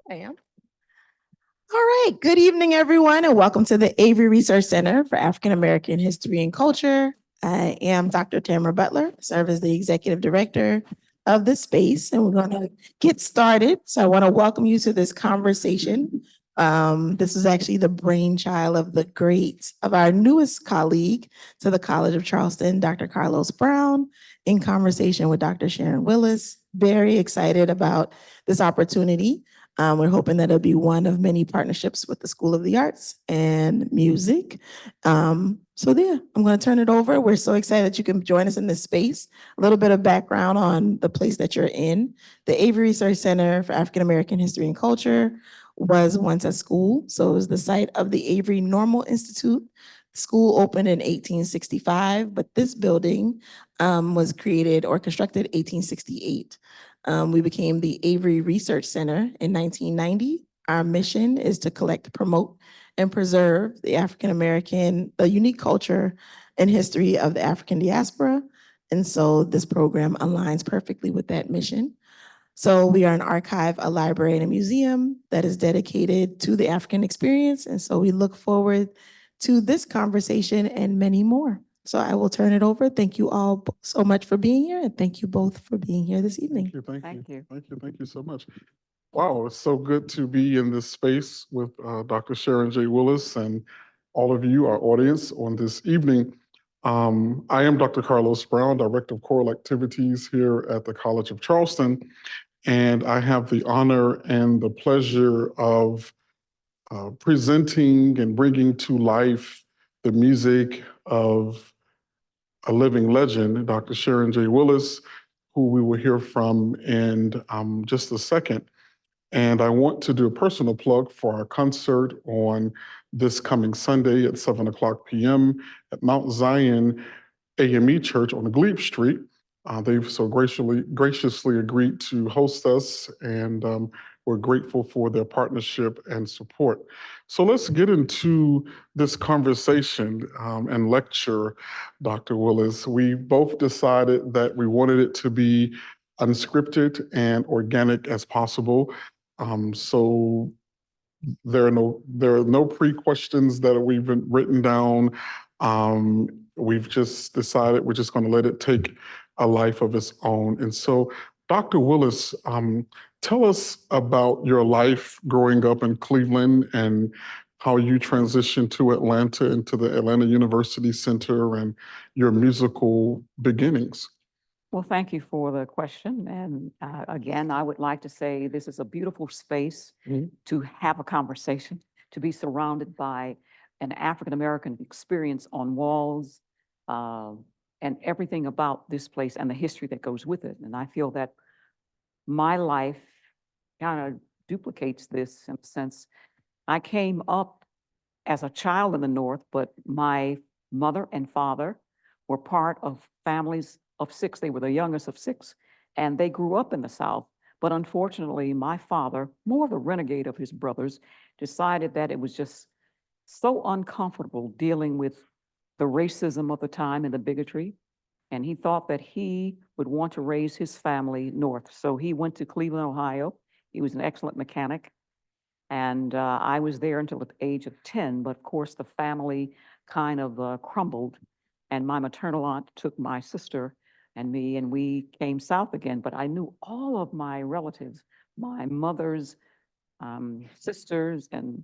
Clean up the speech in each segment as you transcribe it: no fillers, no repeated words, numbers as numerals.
I am. All right. Good evening, everyone, and welcome to the Avery Research Center for African American History and Culture. I am Dr. Tamara Butler, serve as the executive director of this space, and we're going to get started. So I want to welcome you to this conversation. This is actually the brainchild of of our newest colleague to the College of Charleston, Dr. Carlos Brown, in conversation with Dr. Sharon Willis. Very excited about this opportunity. We're hoping that it'll be one of many partnerships with the School of the Arts and Music. I'm going to turn it over. We're so excited that you can join us in this space. A little bit of background on the place that you're in. The Avery Research Center for African American History and Culture was once a school. So it was the site of the Avery Normal Institute. The school opened in 1865, but this building was created or constructed 1868. We became the Avery Research Center in 1990. Our mission is to collect, promote, and preserve the unique culture and history of the African diaspora. And so this program aligns perfectly with that mission. So we are an archive, a library, and a museum that is dedicated to the African experience. And so we look forward to this conversation and many more. So I will turn it over. Thank you all so much for being here, and thank you both for being here this evening. Thank you so much. Wow, it's so good to be in this space with Dr. Sharon J. Willis and all of you, our audience, on this evening. I am Dr. Carlos Brown, Director of Choral Activities here at the College of Charleston, and I have the honor and the pleasure of presenting and bringing to life the music of a living legend, Dr. Sharon J. Willis, who we will hear from in just a second. And I want to do a personal plug for our concert on this coming Sunday at 7 o'clock p.m. at Mount Zion AME Church on Glebe Street. They've so graciously agreed to host us, and we're grateful for their partnership and support. So let's get into this conversation and lecture, Dr. Willis. We both decided that we wanted it to be unscripted and organic as possible. So there are no pre-questions that we've been written down. We've just decided we're just going to let it take a life of its own. And so, Dr. Willis, tell us about your life growing up in Cleveland and how you transitioned to Atlanta into the Atlanta University Center and your musical beginnings. Well, thank you for the question. And again, I would like to say this is a beautiful space to have a conversation, to be surrounded by an African-American experience on walls and everything about this place and the history that goes with it. And I feel that my life kind of duplicates this in a sense. I came up as a child in the North, but my mother and father were part of families of six. They were the youngest of six, and they grew up in the South. But unfortunately, my father, more of a renegade of his brothers, decided that it was just so uncomfortable dealing with the racism of the time and the bigotry. And he thought that he would want to raise his family north. So he went to Cleveland, Ohio. He was an excellent mechanic. And I was there until the age of 10. But of course, the family kind of crumbled. And my maternal aunt took my sister and me, and we came south again. But I knew all of my relatives, my mother's sisters and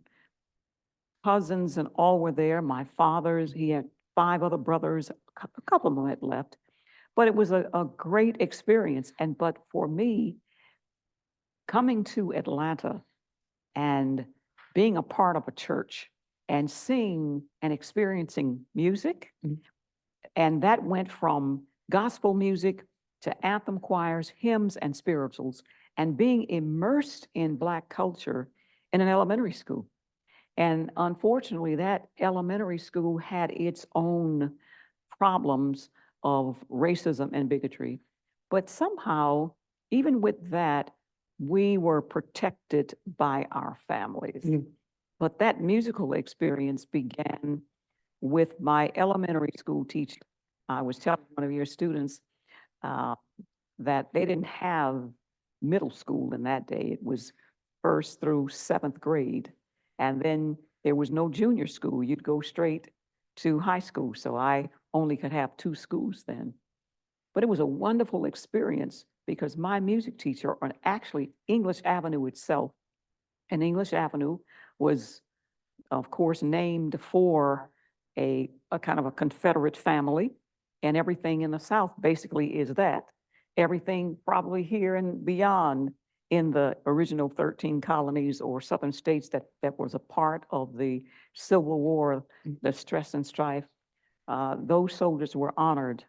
cousins, and all were there. My father's, he had 5 other brothers, a couple of them had left. But it was a great experience. But for me, coming to Atlanta and being a part of a church and seeing and experiencing music, and that went from gospel music to anthem choirs, hymns, and spirituals, and being immersed in Black culture in an elementary school. And unfortunately, that elementary school had its own problems of racism and bigotry. But somehow, even with that, we were protected by our families. But that musical experience began with my elementary school teacher. I was telling one of your students that they didn't have middle school in that day. It was 1st through 7th grade. And then there was no junior school. You'd go straight to high school. So I only could have 2 schools then. But it was a wonderful experience because my music teacher on actually English Avenue itself, and English Avenue was, of course, named for a kind of a Confederate family, and everything in the South basically is that. Everything probably here and beyond in the original 13 colonies or southern states that was a part of the Civil War, the stress and strife, those soldiers were honored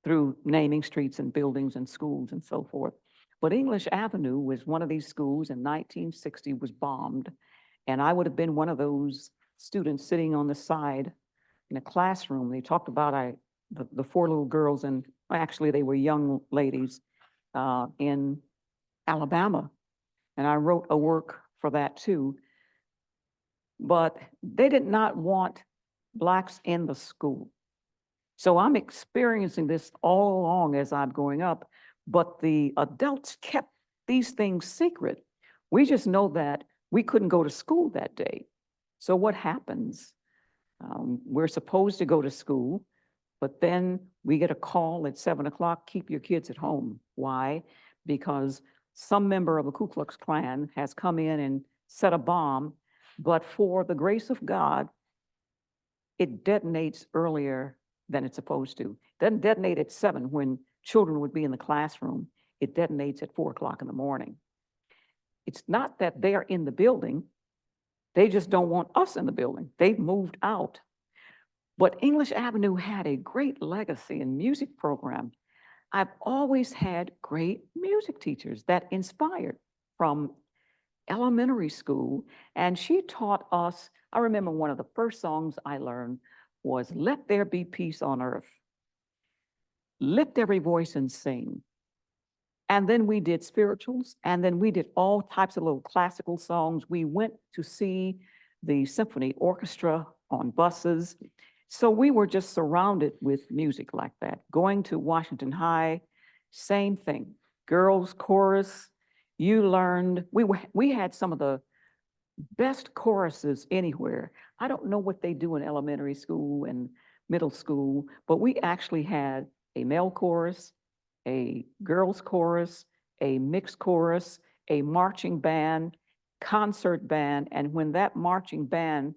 through naming streets and buildings and schools and so forth. But English Avenue was one of these schools in 1960 was bombed. And I would have been one of those students sitting on the side in a classroom. They talked about the 4 little girls, and actually they were young ladies in Alabama. And I wrote a work for that too. But they did not want Blacks in the school. So I'm experiencing this all along as I'm growing up, but the adults kept these things secret. We just know that we couldn't go to school that day. So what happens? We're supposed to go to school, but then we get a call at 7 o'clock, keep your kids at home. Why? Because some member of the Ku Klux Klan has come in and set a bomb, but for the grace of God, it detonates earlier than it's supposed to. It doesn't detonate at 7 when children would be in the classroom. It detonates at 4 o'clock in the morning. It's not that they're in the building. They just don't want us in the building. They've moved out. But English Avenue had a great legacy in music program. I've always had great music teachers that inspired from elementary school. And she taught us, I remember one of the first songs I learned was "Let There Be Peace on Earth." Lift every voice and sing. And then we did spirituals, and then we did all types of little classical songs. We went to see the symphony orchestra on buses. So we were just surrounded with music like that. Going to Washington High, same thing. Girls chorus, you learned, we had some of the best choruses anywhere. I don't know what they do in elementary school and middle school, but we actually had a male chorus, a girls chorus, a mixed chorus, a marching band, concert band. And when that marching band,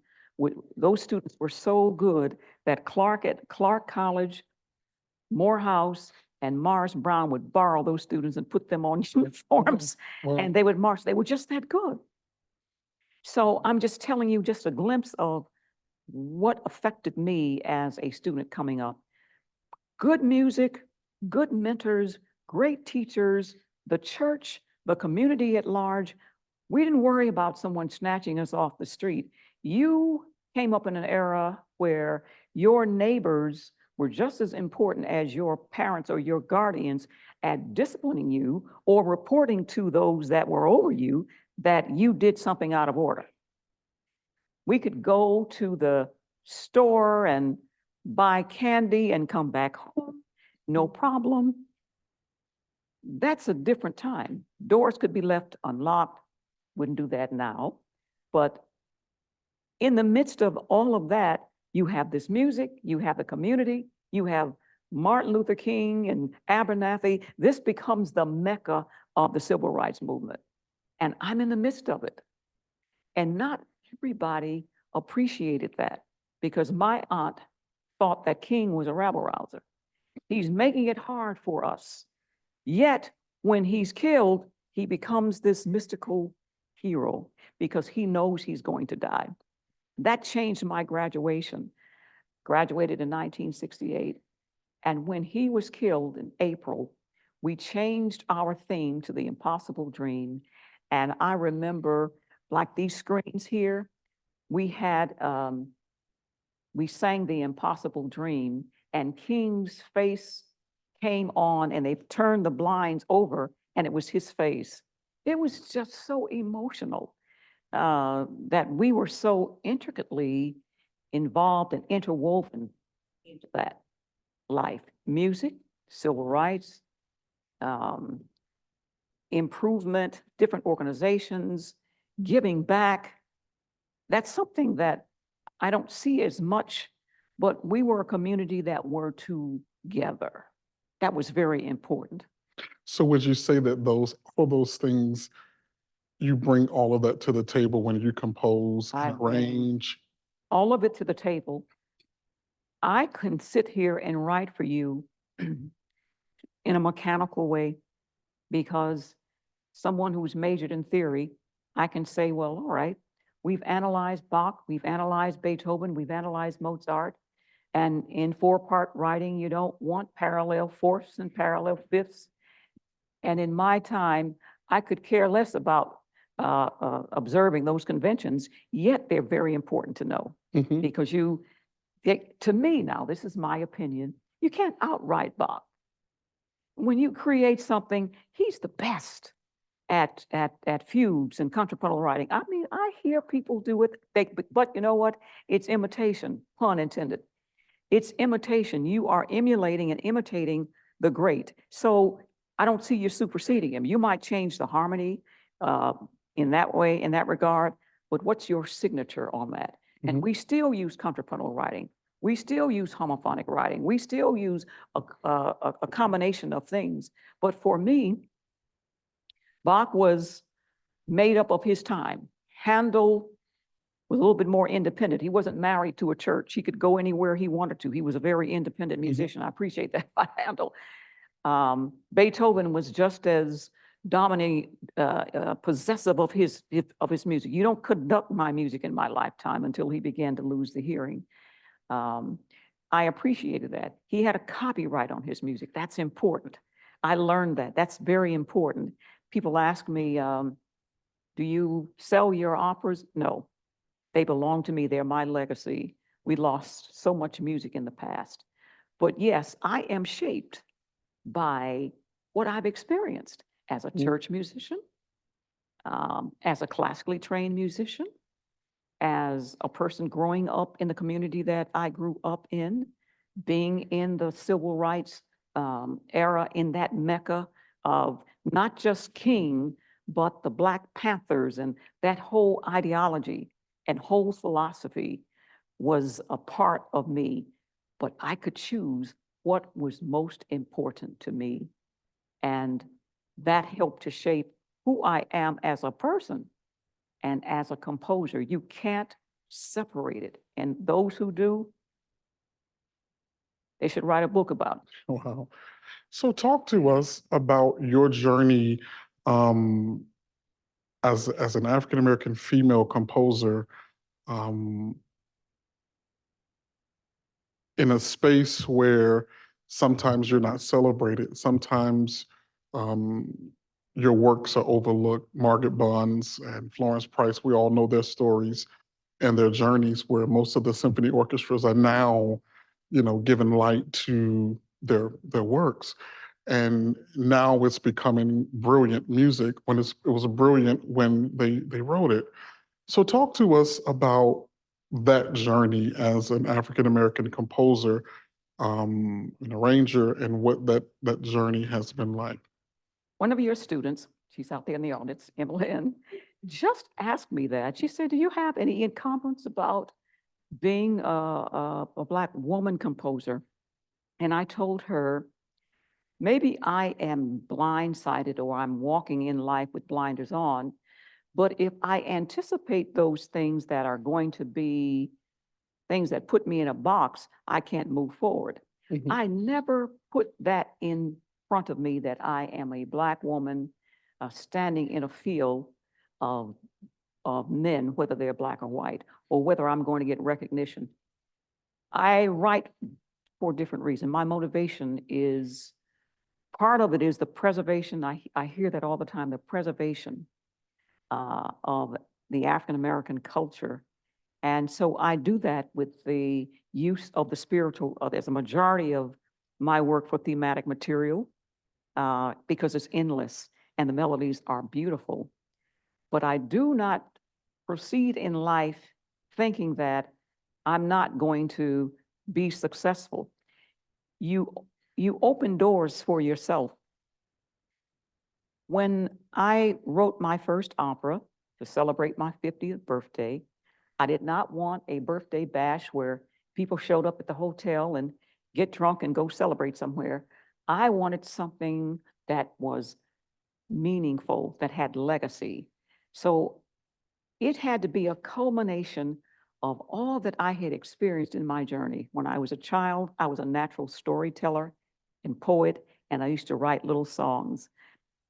those students were so good that Clark College, Morehouse, and Morris Brown would borrow those students and put them on uniforms, and they would march. They were just that good. So I'm just telling you just a glimpse of what affected me as a student coming up. Good music, good mentors, great teachers, the church, the community at large. We didn't worry about someone snatching us off the street. You came up in an era where your neighbors were just as important as your parents or your guardians at disciplining you or reporting to those that were over you that you did something out of order. We could go to the store and buy candy and come back home, no problem. That's a different time. Doors could be left unlocked. Wouldn't do that now. But in the midst of all of that, you have this music, you have the community, you have Martin Luther King and Abernathy. This becomes the mecca of the civil rights movement. And I'm in the midst of it. And not everybody appreciated that because my aunt thought that King was a rabble rouser. He's making it hard for us. Yet when he's killed, he becomes this mystical hero because he knows he's going to die. That changed my graduation. Graduated in 1968. And when he was killed in April, we changed our theme to the impossible dream. And I remember, like these screens here, we had, we sang the impossible dream, and King's face came on and they turned the blinds over and it was his face. It was just so emotional that we were so intricately involved and interwoven into that life. Music, civil rights, improvement, different organizations, giving back. That's something that I don't see as much, but we were a community that were together. That was very important. So would you say that all those things, you bring all of that to the table when you compose I and bring arrange? all of it to the table. I can sit here and write for you in a mechanical way because someone who's majored in theory, I can say, well, all right, we've analyzed Bach, we've analyzed Beethoven, we've analyzed Mozart, and in 4-part writing, you don't want parallel fourths and parallel fifths. And in my time, I could care less about observing those conventions, yet they're very important to know because to me now, this is my opinion, you can't outright Bach. When you create something, he's the best at fugues and contrapuntal writing. I mean, I hear people do it, but you know what? It's imitation, pun intended. It's imitation. You are emulating and imitating the great. So I don't see you superseding him. You might change the harmony in that way, in that regard, but what's your signature on that? And we still use contrapuntal writing. We still use homophonic writing. We still use a combination of things. But for me, Bach was made up of his time. Handel was a little bit more independent. He wasn't married to a church. He could go anywhere he wanted to. He was a very independent musician. I appreciate that by Handel. Beethoven was just as dominating, possessive of his music. You don't conduct my music in my lifetime until he began to lose the hearing. I appreciated that. He had a copyright on his music. That's important. I learned that. That's very important. People ask me, do you sell your operas? No, they belong to me. They're my legacy. We lost so much music in the past. But yes, I am shaped by what I've experienced as a church musician, as a classically trained musician, as a person growing up in the community that I grew up in, being in the civil rights era in that mecca of not just King, but the Black Panthers, and that whole ideology and whole philosophy was a part of me, but I could choose what was most important to me. And that helped to shape who I am as a person and as a composer. You can't separate it. And those who do, they should write a book about it. Wow. So talk to us about your journey as an African-American female composer in a space where sometimes you're not celebrated, sometimes your works are overlooked. Margaret Bonds and Florence Price, we all know their stories and their journeys, where most of the symphony orchestras are now, given light to their works. And now it's becoming brilliant music when it was brilliant when they wrote it. So talk to us about that journey as an African-American composer, an arranger, and what that journey has been like. One of your students, she's out there in the audience, Emily, just asked me that. She said, do you have any incumbents about being a Black woman composer? And I told her, maybe I am blindsided or I'm walking in life with blinders on, but if I anticipate those things that are going to be things that put me in a box, I can't move forward. I never put that in front of me that I am a Black woman standing in a field of men, whether they're Black or white, or whether I'm going to get recognition. I write for a different reason. My motivation is, part of it is the preservation. I hear that all the time, the preservation of the African-American culture. And so I do that with the use of the spiritual. There's a majority of my work for thematic material because it's endless and the melodies are beautiful. But I do not proceed in life thinking that I'm not going to be successful. You open doors for yourself. When I wrote my first opera to celebrate my 50th birthday. I did not want a birthday bash where people showed up at the hotel and get drunk and go celebrate somewhere. I wanted something that was meaningful, that had legacy. So it had to be a culmination of all that I had experienced in my journey. When I was a child, I was a natural storyteller and poet, and I used to write little songs.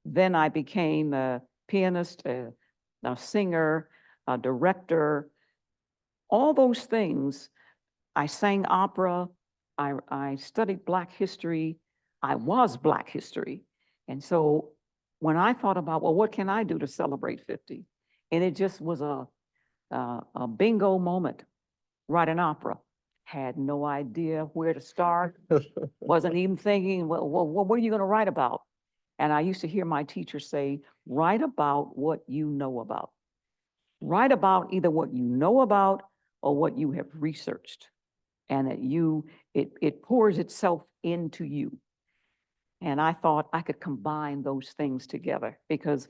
Then I became a pianist, a singer, a director, all those things. I sang opera. I studied Black history. I was Black history. And so when I thought about, well, what can I do to celebrate 50? And it just was a bingo moment. Write an opera. Had no idea where to start. Wasn't even thinking, well, what are you going to write about? And I used to hear my teacher say, write about what you know about. Write about either what you know about or what you have researched, and that it pours itself into you. And I thought I could combine those things together because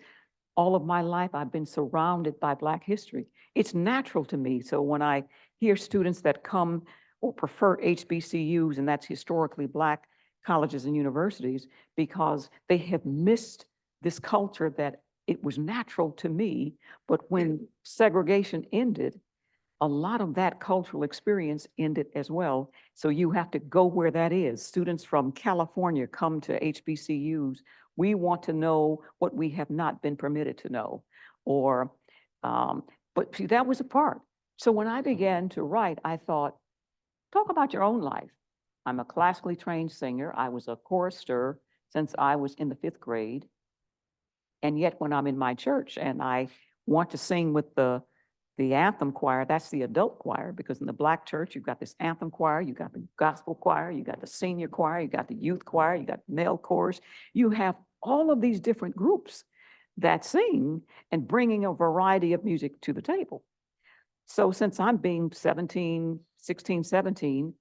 all of my life I've been surrounded by Black history. It's natural to me. So when I hear students that come or prefer HBCUs, and that's historically Black colleges and universities, because they have missed this culture that it was natural to me, but when segregation ended, a lot of that cultural experience ended as well. So you have to go where that is. Students from California come to HBCUs. We want to know what we have not been permitted to know. Or, but see, that was a part. So when I began to write, I thought, talk about your own life. I'm a classically trained singer. I was a chorister since I was in the 5th grade. And yet when I'm in my church and I want to sing with the anthem choir, that's the adult choir, because in the Black church, you've got this anthem choir, you got the gospel choir, you got the senior choir, you got the youth choir, you got male chorus. You have all of these different groups that sing and bringing a variety of music to the table. So since I'm being 16, 17,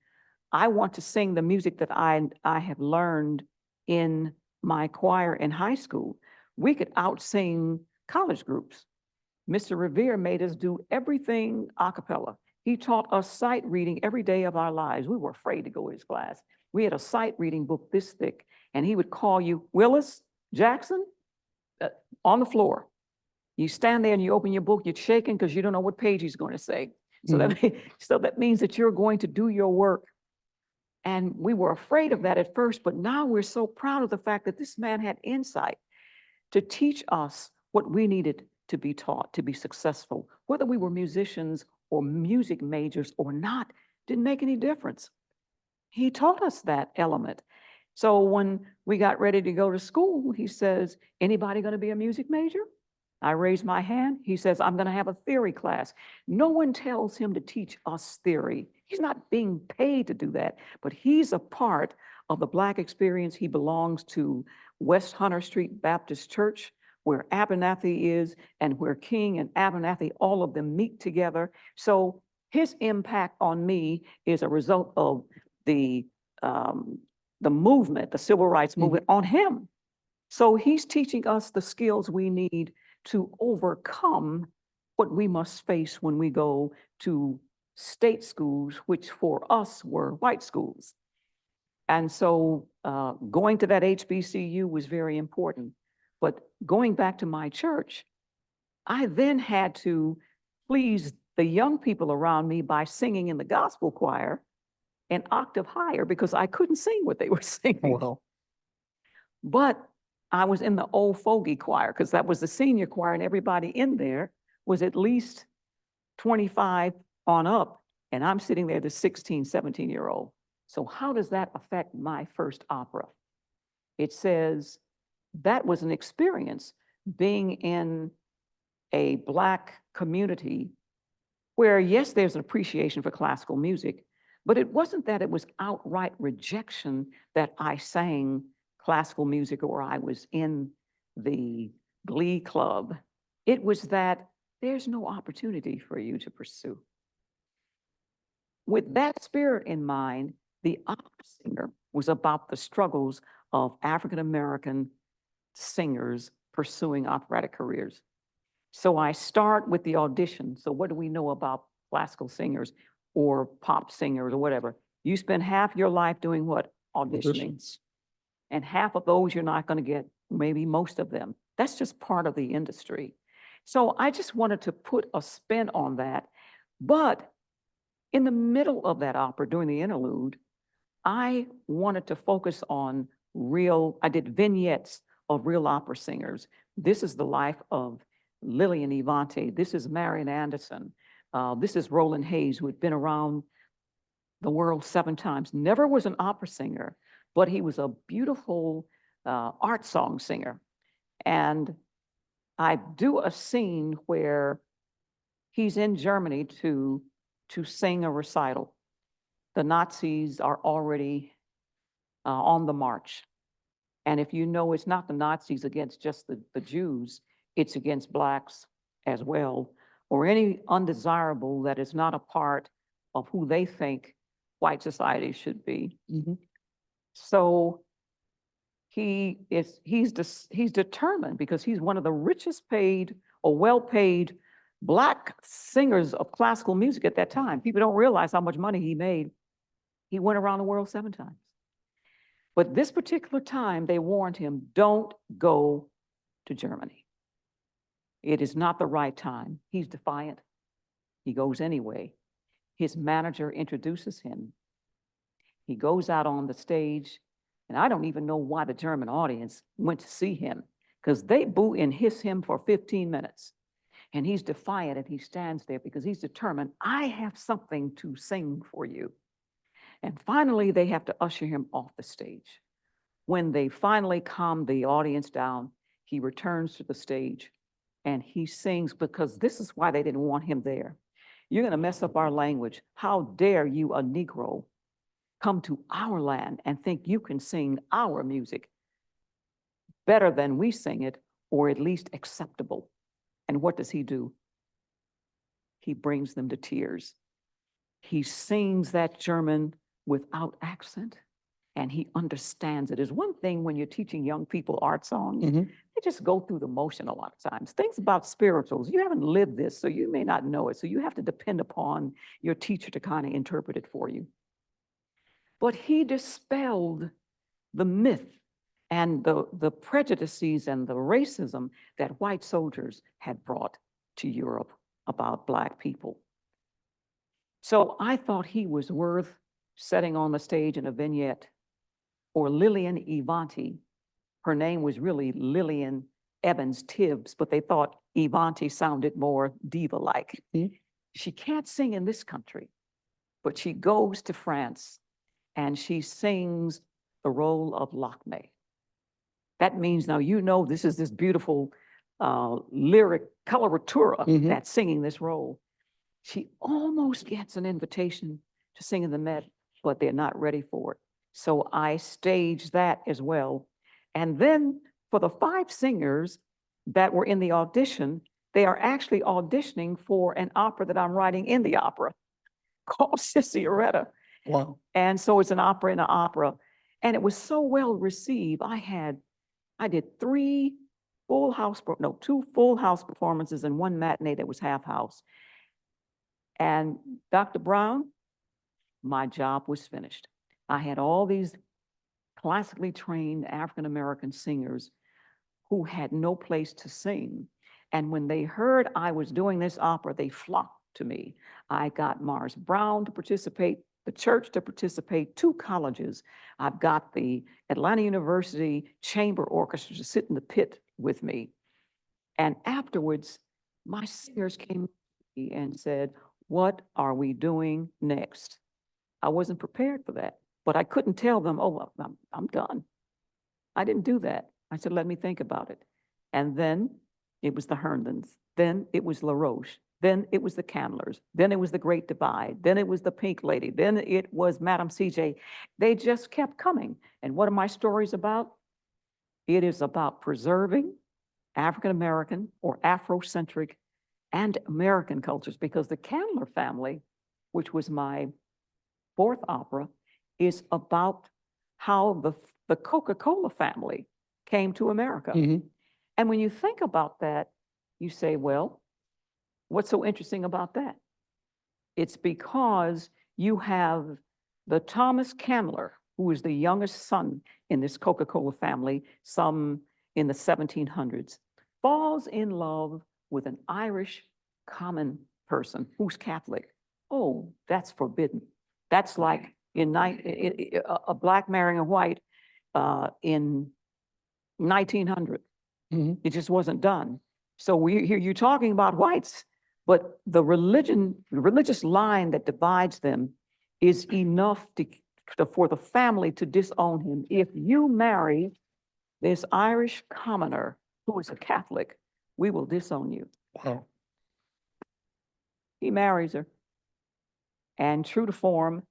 I want to sing the music that I have learned in my choir in high school. We could out-sing college groups. Mr. Revere made us do everything a cappella. He taught us sight reading every day of our lives. We were afraid to go to his class. We had a sight reading book this thick, and he would call you, Willis, Jackson, on the floor. You stand there and you open your book, you're shaking because you don't know what page he's going to say. So, so that means that you're going to do your work. And we were afraid of that at first, but now we're so proud of the fact that this man had insight to teach us what we needed to be taught to be successful. Whether we were musicians or music majors or not, didn't make any difference. He taught us that element. So when we got ready to go to school, he says, anybody going to be a music major? I raised my hand. He says, I'm going to have a theory class. No one tells him to teach us theory. He's not being paid to do that, but he's a part of the Black experience. He belongs to West Hunter Street Baptist Church, where Abernathy is and where King and Abernathy, all of them meet together. So his impact on me is a result of the movement, the civil rights movement on him. So he's teaching us the skills we need to overcome what we must face when we go to state schools, which for us were white schools. And so going to that HBCU was very important. But going back to my church, I then had to please the young people around me by singing in the gospel choir an octave higher because I couldn't sing what they were singing. Well, but I was in the old fogey choir because that was the senior choir, and everybody in there was at least 25 on up. And I'm sitting there, the 16, 17-year-old. So how does that affect my first opera? It says that was an experience being in a Black community where, yes, there's an appreciation for classical music, but it wasn't that it was outright rejection that I sang classical music or I was in the glee club. It was that there's no opportunity for you to pursue. With that spirit in mind, the opera singer was about the struggles of African-American singers pursuing operatic careers. So I start with the audition. So what do we know about classical singers or pop singers or whatever? You spend half your life doing what? Auditioning. Auditions. And half of those you're not going to get, maybe most of them. That's just part of the industry. So I just wanted to put a spin on that. But in the middle of that opera, during the interlude, I wanted to focus on I did vignettes of real opera singers. This is the life of Lillian Evante. This is Marian Anderson. This is Roland Hayes, who had been around the world 7 times. Never was an opera singer, but he was a beautiful art song singer. And I do a scene where he's in Germany to sing a recital. The Nazis are already on the march. And if you know, it's not the Nazis against just the Jews, it's against Blacks as well, or any undesirable that is not a part of who they think white society should be. So he's determined, because he's one of the richest paid or well-paid Black singers of classical music at that time. People don't realize how much money he made. He went around the world 7 times. But this particular time, they warned him, don't go to Germany. It is not the right time. He's defiant. He goes anyway. His manager introduces him. He goes out on the stage, and I don't even know why the German audience went to see him, because they boo and hiss him for 15 minutes. And he's defiant, and he stands there because he's determined, I have something to sing for you. And finally, they have to usher him off the stage. When they finally calm the audience down, he returns to the stage and he sings, because this is why they didn't want him there. You're going to mess up our language. How dare you, a Negro, come to our land and think you can sing our music better than we sing it, or at least acceptable. And what does he do? He brings them to tears. He sings that German without accent, and he understands it. It's one thing when you're teaching young people art songs, they just go through the motion a lot of times. Things about spirituals, you haven't lived this, so you may not know it. So you have to depend upon your teacher to kind of interpret it for you. But he dispelled the myth and the prejudices and the racism that white soldiers had brought to Europe about Black people. So I thought he was worth setting on the stage in a vignette. Or Lillian Evante. Her name was really Lillian Evans Tibbs, but they thought Evante sounded more diva-like. She can't sing in this country, but she goes to France and she sings the role of Lakme. That means, now you know, this is this beautiful lyric coloratura that's singing this role. She almost gets an invitation to sing in the Met, but they're not ready for it. So I staged that as well. And then for the 5 singers that were in the audition, they are actually auditioning for an opera that I'm writing in the opera called Curator. Wow. And so it's an opera in an opera. And it was so well received. I did 2 full house performances and 1 matinee that was half house. And Dr. Brown, my job was finished. I had all these classically trained African-American singers who had no place to sing. And when they heard I was doing this opera, they flocked to me. I got Morris Brown to participate, the church to participate, 2 colleges. I've got the Atlanta University Chamber Orchestra to sit in the pit with me. And afterwards, my singers came to me and said, what are we doing next? I wasn't prepared for that, but I couldn't tell them, oh, I'm done. I didn't do that. I said, let me think about it. And then it was the Herndons. Then it was LaRoche. Then it was the Candlers. Then it was the Great Divide. Then it was the Pink Lady. Then it was Madame CJ. They just kept coming. And what are my stories about? It is about preserving African-American or Afrocentric and American cultures, because the Candler family, which was my 4th opera, is about how the Coca-Cola family came to America. And when you think about that, you say, well, what's so interesting about that? It's because you have the Thomas Candler, who is the youngest son in this Coca-Cola family, some in the 1700s, falls in love with an Irish common person who's Catholic. Oh, that's forbidden. That's like a black marrying a white in 1900. It just wasn't done. So we hear you talking about whites, but the religious line that divides them is enough for the family to disown him. If you marry this Irish commoner who is a Catholic, we will disown you. Wow. He marries her. And true to form,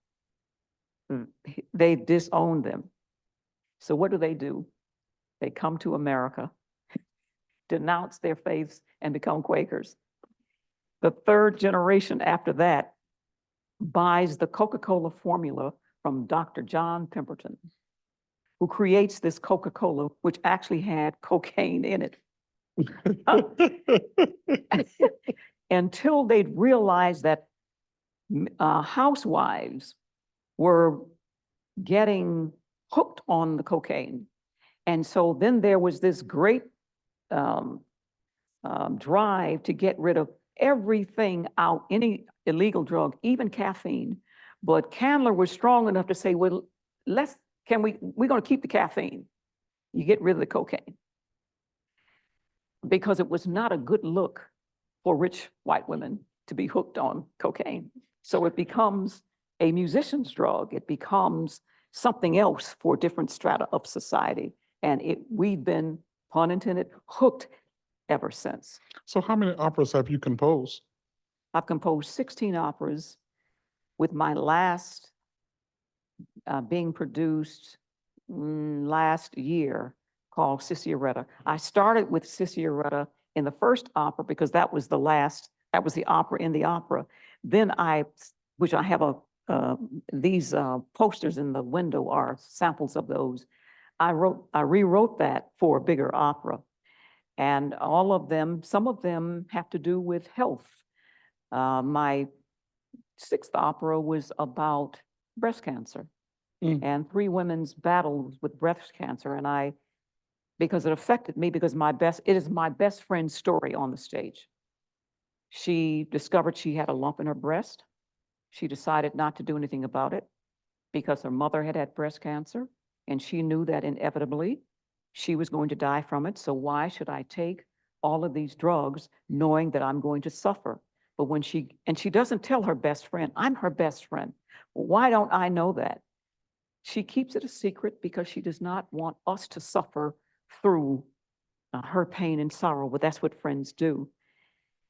they disown them. So what do? They come to America, denounce their faiths, and become Quakers. The third generation after that buys the Coca-Cola formula from Dr. John Pemberton, who creates this Coca-Cola, which actually had cocaine in it. Until they'd realized that housewives were getting hooked on the cocaine. And so then there was this great drive to get rid of everything out, any illegal drug, even caffeine. But Candler was strong enough to say, well, we're going to keep the caffeine. You get rid of the cocaine. Because it was not a good look for rich white women to be hooked on cocaine. So it becomes a musician's drug. It becomes something else for different strata of society. And we've been, pun intended, hooked ever since. So how many operas have you composed? I've composed 16 operas, with my last being produced last year, called Curator. I started with Curator in the first opera because that was the opera in the opera. Then which I have these posters in the window are samples of those. I rewrote that for a bigger opera. And all of them, some of them have to do with health. My sixth opera was about breast cancer and 3 women's battles with breast cancer. And because it affected me, because it is my best friend's story on the stage. She discovered she had a lump in her breast. She decided not to do anything about it because her mother had breast cancer, and she knew that inevitably she was going to die from it. So why should I take all of these drugs knowing that I'm going to suffer? But she doesn't tell her best friend, I'm her best friend. Why don't I know that? She keeps it a secret because she does not want us to suffer through her pain and sorrow, but that's what friends do.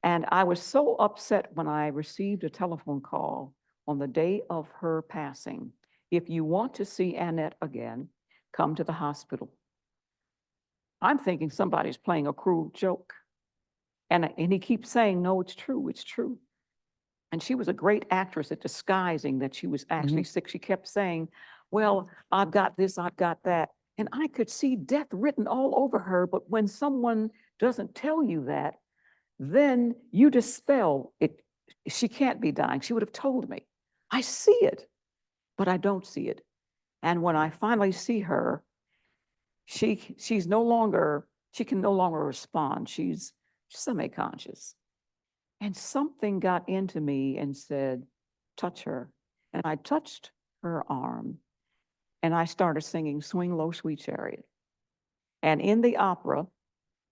And I was so upset when I received a telephone call on the day of her passing. If you want to see Annette again, come to the hospital. I'm thinking somebody's playing a cruel joke. And he keeps saying, no, it's true, it's true. And she was a great actress at disguising that she was actually sick. She kept saying, well, I've got this, I've got that. And I could see death written all over her. But when someone doesn't tell you that, then you dispel it. She can't be dying. She would have told me. I see it, but I don't see it. And when I finally see her, she can no longer respond. She's semi-conscious. And something got into me and said, touch her. And I touched her arm and I started singing Swing Low, Sweet Chariot. And in the opera,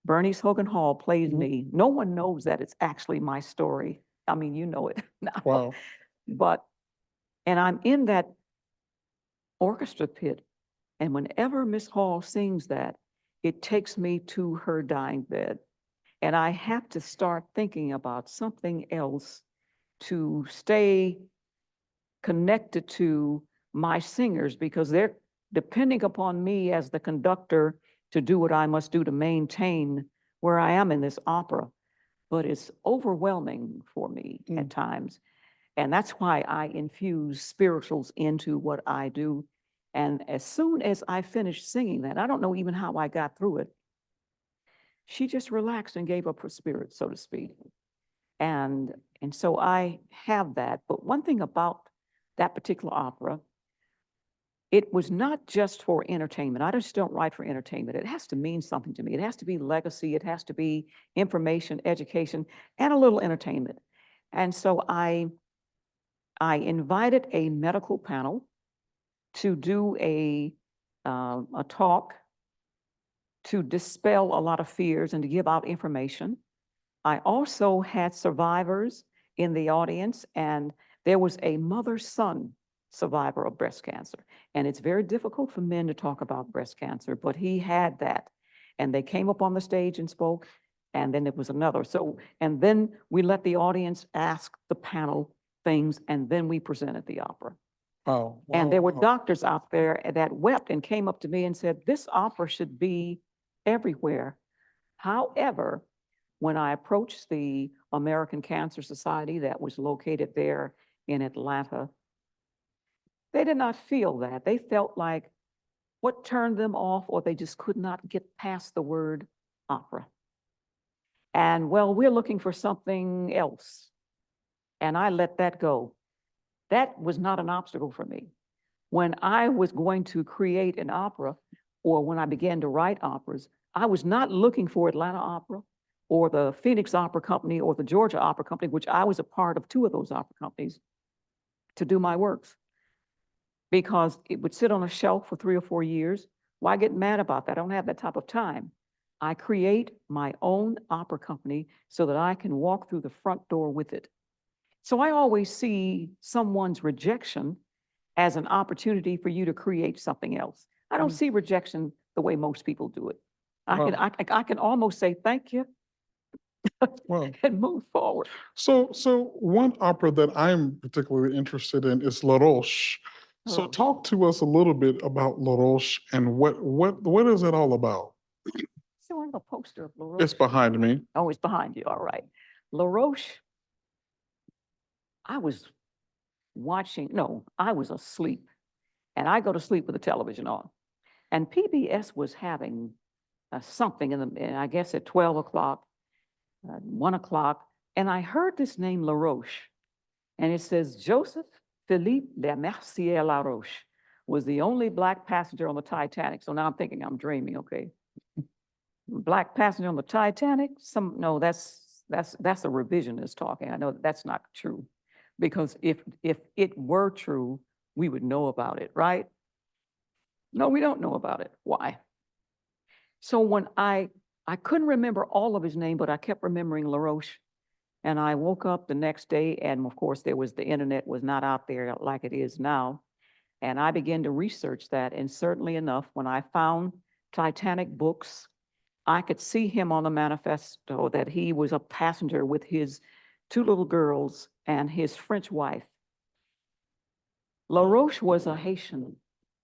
Bernice Hogan Hall plays me. No one knows that it's actually my story. I mean, you know it now. Wow. And I'm in that orchestra pit. And whenever Miss Hall sings that, it takes me to her dying bed. And I have to start thinking about something else to stay connected to my singers, because they're depending upon me as the conductor to do what I must do to maintain where I am in this opera. But it's overwhelming for me at times. And that's why I infuse spirituals into what I do. And as soon as I finished singing that, I don't know even how I got through it. she just relaxed and gave up her spirit, so to speak. And so I have that. But one thing about that particular opera, it was not just for entertainment. I just don't write for entertainment. It has to mean something to me. It has to be legacy. It has to be information, education, and a little entertainment. And so I invited a medical panel to do a talk to dispel a lot of fears and to give out information. I also had survivors in the audience, and there was a mother-son survivor of breast cancer. And it's very difficult for men to talk about breast cancer, but he had that. And they came up on the stage and spoke, and then there was another. So, and then we let the audience ask the panel things, and then we presented the opera. Wow. And there were wow. doctors out there that wept and came up to me and said, this opera should be everywhere. However, when I approached the American Cancer Society that was located there in Atlanta, they did not feel that. They felt like what turned them off, or they just could not get past the word opera. And well, we're looking for something else. And I let that go. That was not an obstacle for me. When I was going to create an opera, or when I began to write operas, I was not looking for Atlanta Opera or the Phoenix Opera Company or the Georgia Opera Company, which I was a part of 2 of those opera companies, to do my works, because it would sit on a shelf for 3 or 4 years. Why get mad about that? I don't have that type of time. I create my own opera company so that I can walk through the front door with it. So I always see someone's rejection as an opportunity for you to create something else. I don't see rejection the way most people do it. I can almost say thank you Well, and move forward. so one opera that I'm particularly interested in is La Roche. So Oh. talk to us a little bit about La Roche and what is it all about? So I have a poster of La Roche. It's behind me. Oh, it's behind you. All right. La Roche, I was I was asleep. And I go to sleep with the television on. And PBS was having something I guess at 12 o'clock, 1 o'clock. And I heard this name La Roche. And it says Joseph Philippe de Mercier La Roche was the only Black passenger on the Titanic. So now I'm thinking I'm dreaming, okay? Black passenger on the Titanic? No, that's a revisionist talking. I know that's not true. Because if it were true, we would know about it, right? No, we don't know about it. Why? So when I couldn't remember all of his name, but I kept remembering La Roche. And I woke up the next day, and of course, the internet was not out there like it is now. And I began to research that. And certainly enough, when I found Titanic books, I could see him on the manifesto that he was a passenger with his 2 little girls and his French wife. La Roche was a Haitian,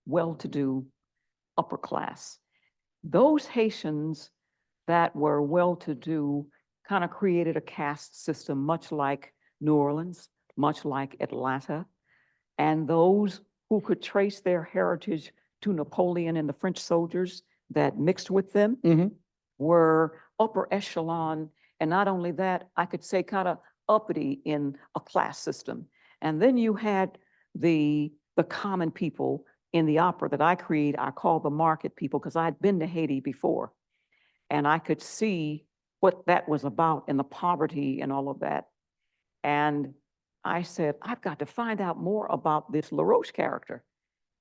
well-to-do, upper class. Those Haitians that were well-to-do kind of created a caste system, much like New Orleans, much like Atlanta. And those who could trace their heritage to Napoleon and the French soldiers that mixed with them were upper echelon. And not only that, I could say kind of uppity in a class system. And then you had the common people in the opera that I create. I call the market people, because I'd been to Haiti before. And I could see what that was about and the poverty and all of that. And I said, I've got to find out more about this La Roche character.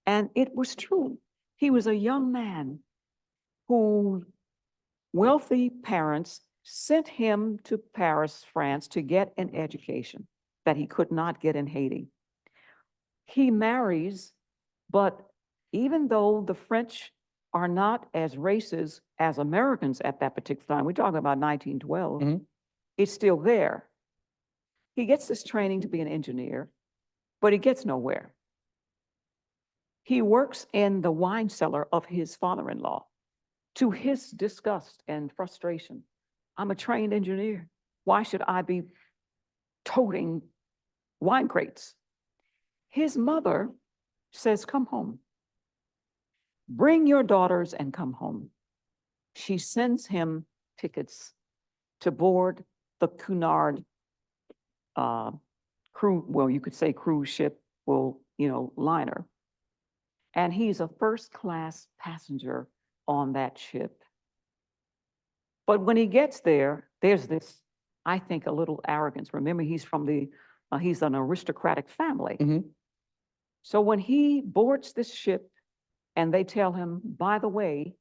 And it was true. He was a young man whose wealthy parents sent him to Paris, France, to get an education that he could not get in Haiti. He marries, but even though the French are not as racist as Americans at that particular time, we're talking about 1912, it's still there. He gets this training to be an engineer, but he gets nowhere. He works in the wine cellar of his father-in-law, to his disgust and frustration. I'm a trained engineer. Why should I be toting wine crates? His mother says, come home. Bring your daughters and come home. She sends him tickets to board the Cunard well, you could say cruise ship, well, liner. And he's a first-class passenger on that ship. But when he gets there, there's this, I think, a little arrogance. Remember, he's an aristocratic family. So when he boards this ship and they tell him, by the way,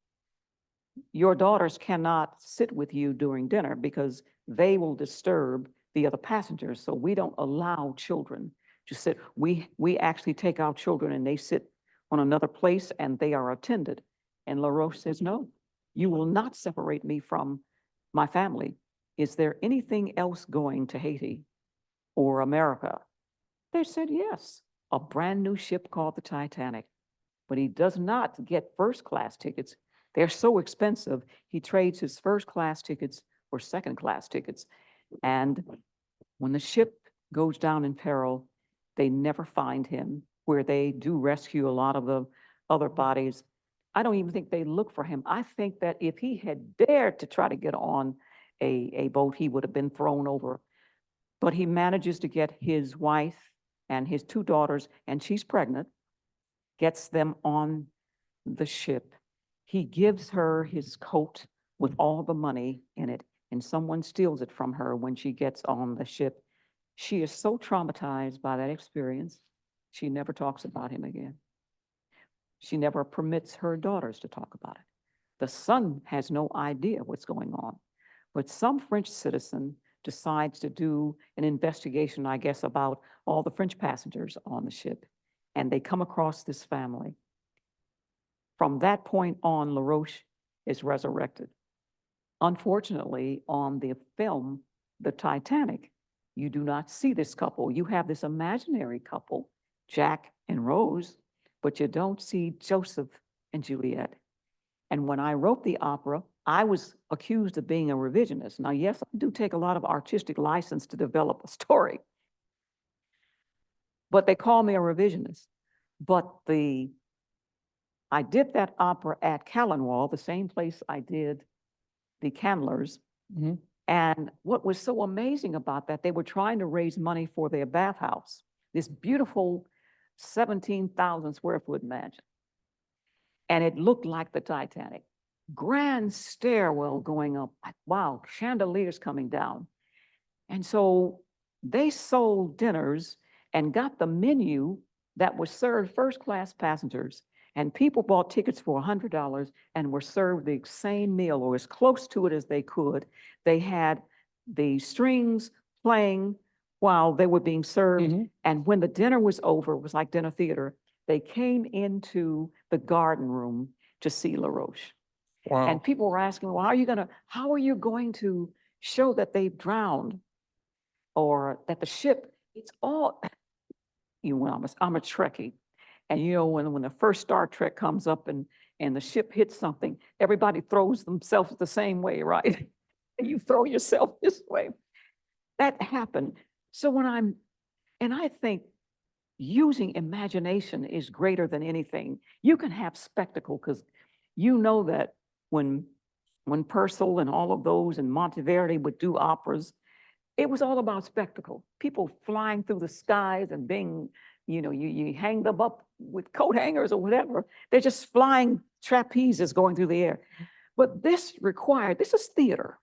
your daughters cannot sit with you during dinner because they will disturb the other passengers. So we don't allow children to sit. We actually take our children and they sit on another place and they are attended. And LaRoche says, no, you will not separate me from my family. Is there anything else going to Haiti or America? They said, yes, a brand new ship called the Titanic. But he does not get first-class tickets. They're so expensive, he trades his first-class tickets for second-class tickets. And when the ship goes down in peril, they never find him, where they do rescue a lot of the other bodies. I don't even think they look for him. I think that if he had dared to try to get on a boat, he would have been thrown over. But he manages to get his wife and his 2 daughters, and she's pregnant, gets them on the ship. He gives her his coat with all the money in it, and someone steals it from her when she gets on the ship. She is so traumatized by that experience, she never talks about him again. She never permits her daughters to talk about it. The son has no idea what's going on. But some French citizen decides to do an investigation, I guess, about all the French passengers on the ship. And they come across this family. From that point on, LaRoche is resurrected. Unfortunately, on the film, The Titanic, you do not see this couple. You have this imaginary couple, Jack and Rose, but you don't see Joseph and Juliet. And when I wrote the opera, I was accused of being a revisionist. Now, yes, I do take a lot of artistic license to develop a story, but they call me a revisionist. But I did that opera at Callanwall, the same place I did the Candlers. And what was so amazing about that, they were trying to raise money for their bathhouse, this beautiful 17,000 square foot mansion. And it looked like the Titanic. Grand stairwell going up, wow, chandeliers coming down. And so they sold dinners and got the menu that was served first-class passengers. And people bought tickets for $100 and were served the same meal or as close to it as they could. They had the strings playing while they were being served. And when the dinner was over, it was like dinner theater, they came into the garden room to see LaRoche. Wow. And people were asking, well, how are you going to show that they've drowned or that the ship, it's all, I'm a Trekkie. And when the first Star Trek comes up and the ship hits something, everybody throws themselves the same way, right? And you throw yourself this way. That happened. So I think using imagination is greater than anything. You can have spectacle because you know that when Purcell and all of those and Monteverdi would do operas, it was all about spectacle. People flying through the skies and being, you hang them up with coat hangers or whatever. They're just flying trapezes going through the air. But this is theater.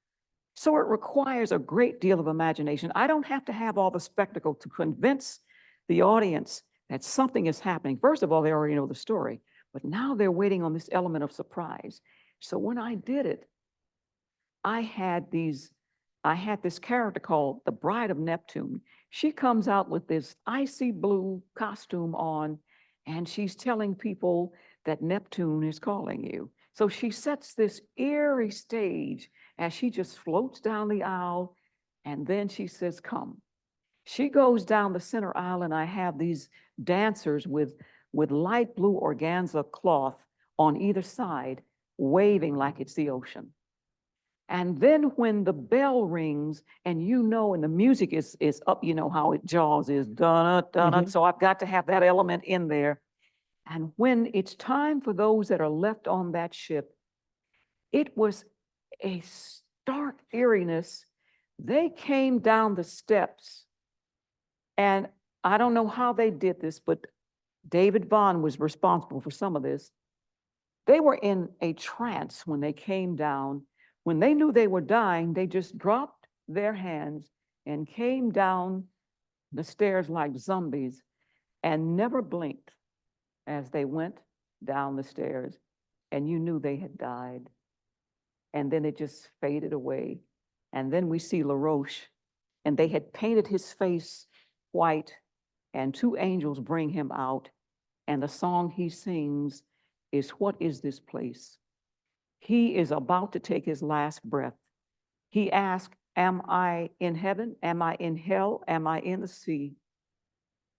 So it requires a great deal of imagination. I don't have to have all the spectacle to convince the audience that something is happening. First of all, they already know the story, but now they're waiting on this element of surprise. So when I did it, I had this character called the Bride of Neptune. She comes out with this icy blue costume on, and she's telling people that Neptune is calling you. So she sets this eerie stage as she just floats down the aisle, and then she says, come. She goes down the center aisle, and I have these dancers with light blue organza cloth on either side, waving like it's the ocean. And then when the bell rings and and the music is up, how Jaws is, dun-dun-dun. So I've got to have that element in there. And when it's time for those that are left on that ship, it was a eeriness, they came down the steps. And I don't know how they did this, but David Vaughn was responsible for some of this. They were in a trance when they came down. When they knew they were dying, they just dropped their hands and came down the stairs like zombies and never blinked as they went down the stairs. And you knew they had died. And then it just faded away. And then we see LaRoche, and they had painted his face white, and two angels bring him out. And the song he sings is, "What is this place?" He is about to take his last breath. He asks, "Am I in heaven? Am I in hell? Am I in the sea?"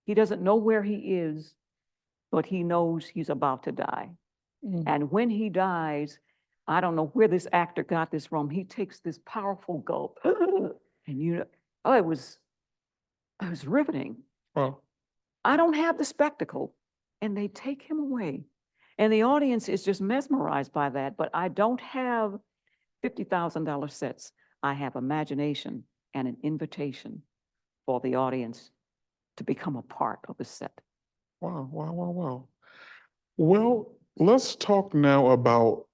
He doesn't know where he is, but he knows he's about to die. And when he dies, I don't know where this actor got this from. He takes this powerful gulp, and oh, it was riveting. Well, I don't have the spectacle, and they take him away. And the audience is just mesmerized by that, but I don't have $50,000 sets. I have imagination and an invitation for the audience to become a part of the set. wow, wow, wow, wow. Well, let's talk now about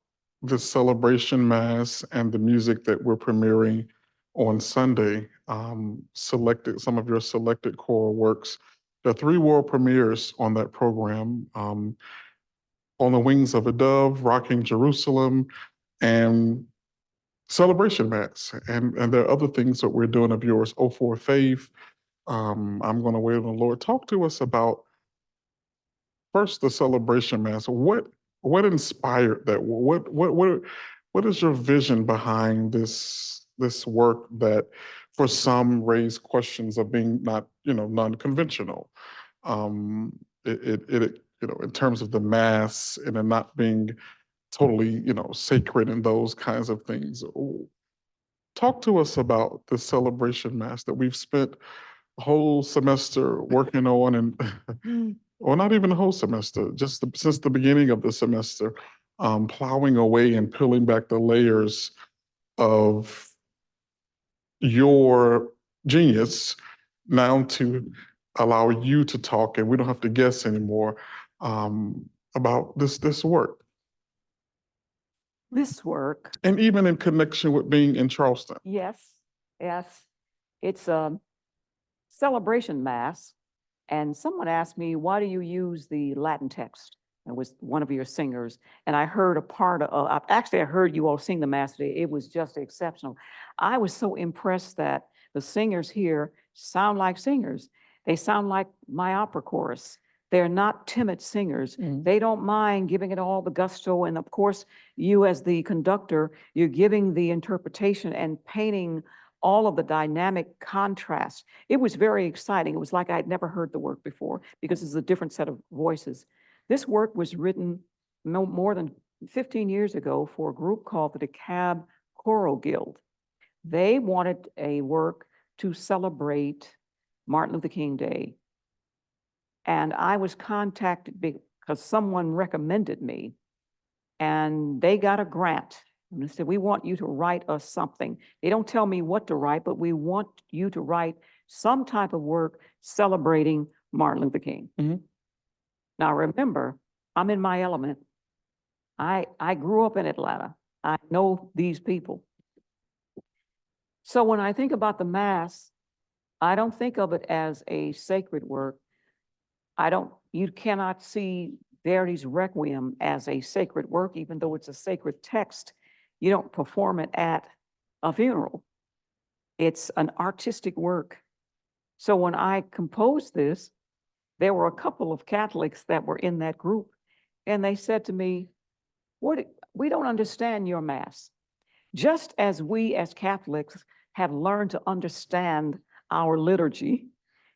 the celebration mass and the music that we're premiering on Sunday. Selected some of your selected choral works. There are three world premieres on that program. On the Wings of a Dove, Rocking Jerusalem, and Celebration Mass. And there are other things that we're doing of yours. Oh, for Faith. I'm going to wait on the Lord. Talk to us about first the Celebration Mass. What inspired that? What is your vision behind this work that, for some, raise questions of being not non-conventional? It in terms of the Mass and it not being totally sacred and those kinds of things. Talk to us about the Celebration Mass that we've spent a whole semester working on, and or not even a whole semester, just since the beginning of the semester, plowing away and peeling back the layers of your genius now to allow you to talk, and we don't have to guess anymore about this work. This work, And even in connection with being in Charleston. yes, it's a celebration mass. And someone asked me, "Why do you use the Latin text?" It was one of your singers. And I heard a part of, actually, I heard you all sing the mass today. It was just exceptional. I was so impressed that the singers here sound like singers. They sound like my opera chorus. They're not timid singers. They don't mind giving it all the gusto. And of course, you as the conductor, you're giving the interpretation and painting all of the dynamic contrast. It was very exciting. It was like I'd never heard the work before because it's a different set of voices. This work was written more than 15 years ago for a group called the DeKalb Choral Guild. They wanted a work to celebrate Martin Luther King Day. And I was contacted because someone recommended me, and they got a grant. And they said, "We want you to write us something." They don't tell me what to write, but we want you to write some type of work celebrating Martin Luther King. Now, remember, I'm in my element. I grew up in Atlanta. I know these people. So when I think about the Mass, I don't think of it as a sacred work. You cannot see Verdi's Requiem as a sacred work, even though it's a sacred text. You don't perform it at a funeral. It's an artistic work. So when I composed this, there were a couple of Catholics that were in that group, and they said to me, "We don't understand your Mass. Just as we as Catholics have learned to understand our liturgy,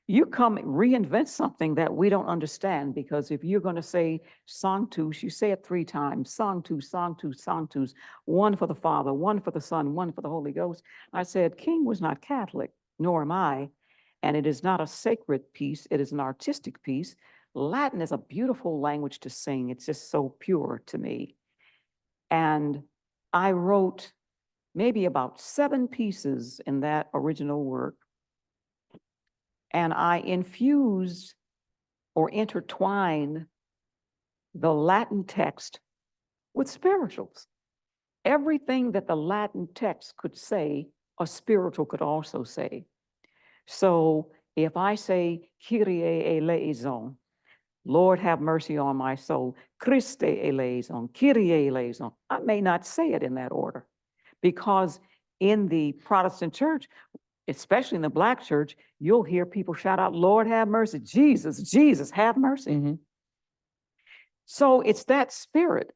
you come reinvent something that we don't understand, because if you're going to say Sanctus, you say it 3 times, Sanctus, Sanctus, Sanctus, one for the Father, one for the Son, one for the Holy Ghost." I said, King was not Catholic, nor am I, and it is not a sacred piece, it is an artistic piece. Latin is a beautiful language to sing. It's just so pure to me. And I wrote maybe about 7 pieces in that original work. And I infused or intertwined the Latin text with spirituals. Everything that the Latin text could say, a spiritual could also say. So if I say, Kyrie eleison, Lord have mercy on my soul, Christe eleison, Kyrie eleison, I may not say it in that order, because in the Protestant church, especially in the Black church, you'll hear people shout out, Lord have mercy, Jesus, Jesus, have mercy. So it's that spirit.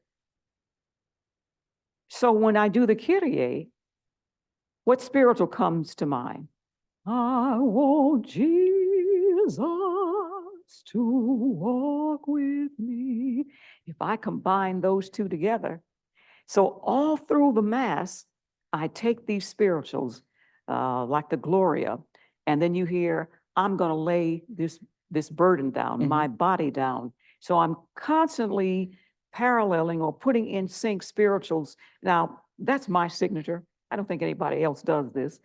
So when I do the Kyrie, what spiritual comes to mind? I want Jesus to walk with me. If I combine those two together, so all through the Mass, I take these spirituals, like the Gloria, and then you hear, I'm going to lay this burden down, my body down. So I'm constantly paralleling or putting in sync spirituals. Now, that's my signature. I don't think anybody else does this.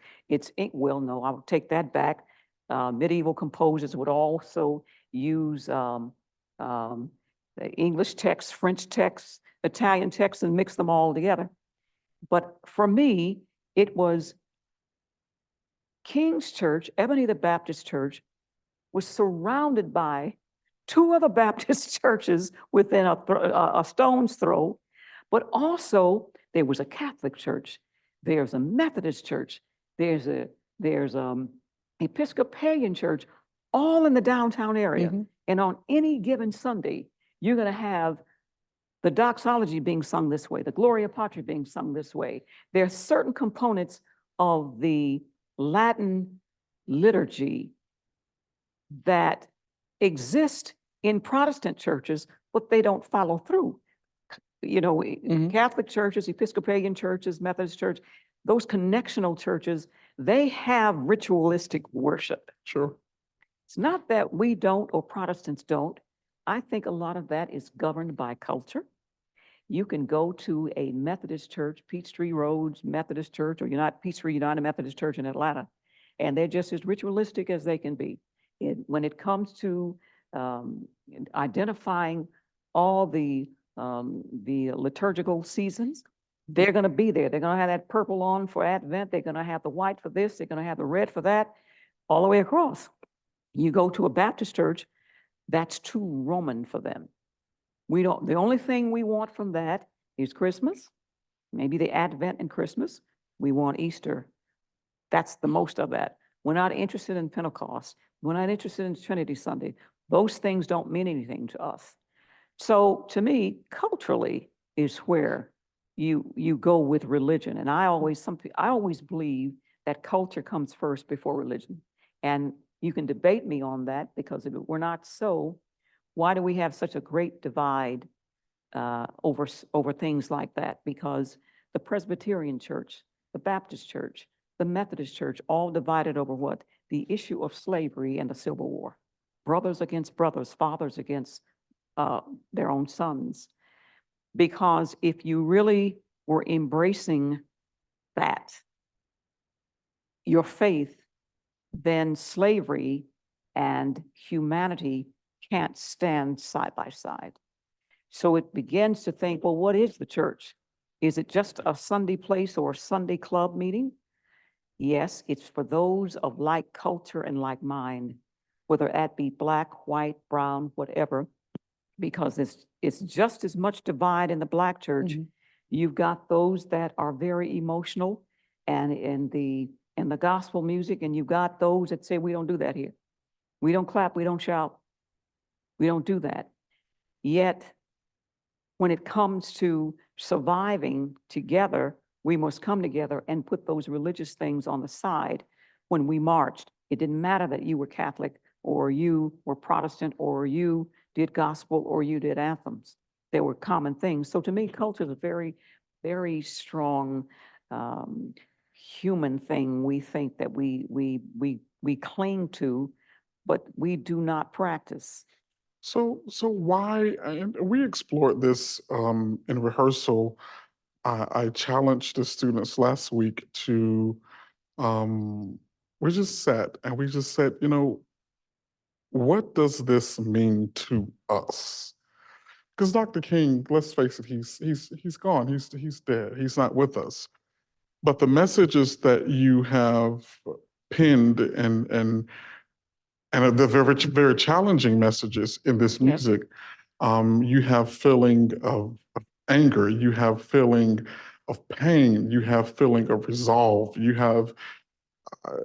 Well, no, I'll take that back. Medieval composers would also use the English text, French text, Italian text, and mix them all together. But for me, it was King's Church, Ebony the Baptist Church, was surrounded by 2 other Baptist churches within a stone's throw, but also there was a Catholic church, there's a Methodist church, there's Episcopalian church, all in the downtown area. And on any given Sunday, you're going to have the doxology being sung this way, the Gloria Patri being sung this way. There are certain components of the Latin liturgy that exist in Protestant churches, but they don't follow through. You know, Catholic churches, Episcopalian churches, Methodist church, those connectional churches, they have ritualistic worship. Sure. It's not that we don't or Protestants don't. I think a lot of that is governed by culture. You can go to a Methodist church, Peachtree Roads Methodist Church, or Peachtree United Methodist Church in Atlanta, and they're just as ritualistic as they can be. When it comes to identifying all the liturgical seasons, they're going to be there. They're going to have that purple on for Advent. They're going to have the white for this. They're going to have the red for that, all the way across. You go to a Baptist church, that's too Roman for them. The only thing we want from that is Christmas, maybe the Advent and Christmas. We want Easter. That's the most of that. We're not interested in Pentecost. We're not interested in Trinity Sunday. Those things don't mean anything to us. So to me, culturally is where you go with religion. And I always believe that culture comes first before religion. And you can debate me on that, because if it were not so, why do we have such a great divide over things like that? Because the Presbyterian Church, the Baptist Church, the Methodist Church, all divided over what? The issue of slavery and the Civil War. Brothers against brothers, fathers against their own sons. Because if you really were embracing that, your faith, then slavery and humanity can't stand side by side. So it begins to think, well, what is the church? Is it just a Sunday place or a Sunday club meeting? Yes, it's for those of like culture and like mind, whether that be black, white, brown, whatever, because it's just as much divide in the Black church. You've got those that are very emotional and in the gospel music, and you've got those that say, we don't do that here. We don't clap, we don't shout. We don't do that. Yet, when it comes to surviving together, we must come together and put those religious things on the side. When we marched, it didn't matter that you were Catholic or you were Protestant or you did gospel or you did anthems. There were common things. So to me, culture is a very, very strong human thing. We think that we cling to, but we do not practice. So why, and we explored this in rehearsal, I challenged the students last week to, we just sat and we just said, you know, what does this mean to us? Because Dr. King, let's face it, he's gone. He's dead. He's not with us. But the messages that you have penned and the very challenging messages in this Yes. music, you have feeling of anger, you have feeling of pain, you have feeling of resolve, you have uh,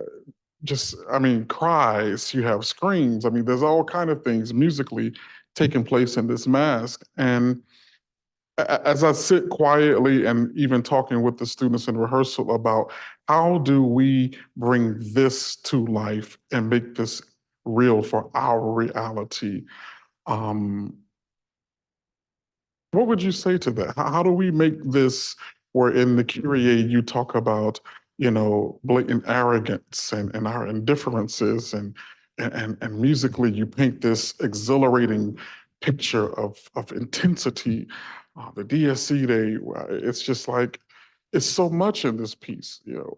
I mean, cries, you have screams. I mean, there's all kind of things musically taking place in this mask. And as I sit quietly and even talking with the students in rehearsal about how do we bring this to life and make this real for our reality, um, what would you say to that? How do we make this where in the Curator you talk about, you know, blatant arrogance and our indifferences and musically you paint this exhilarating picture of intensity. The DSC day, it's just like, it's so much in this piece, you know.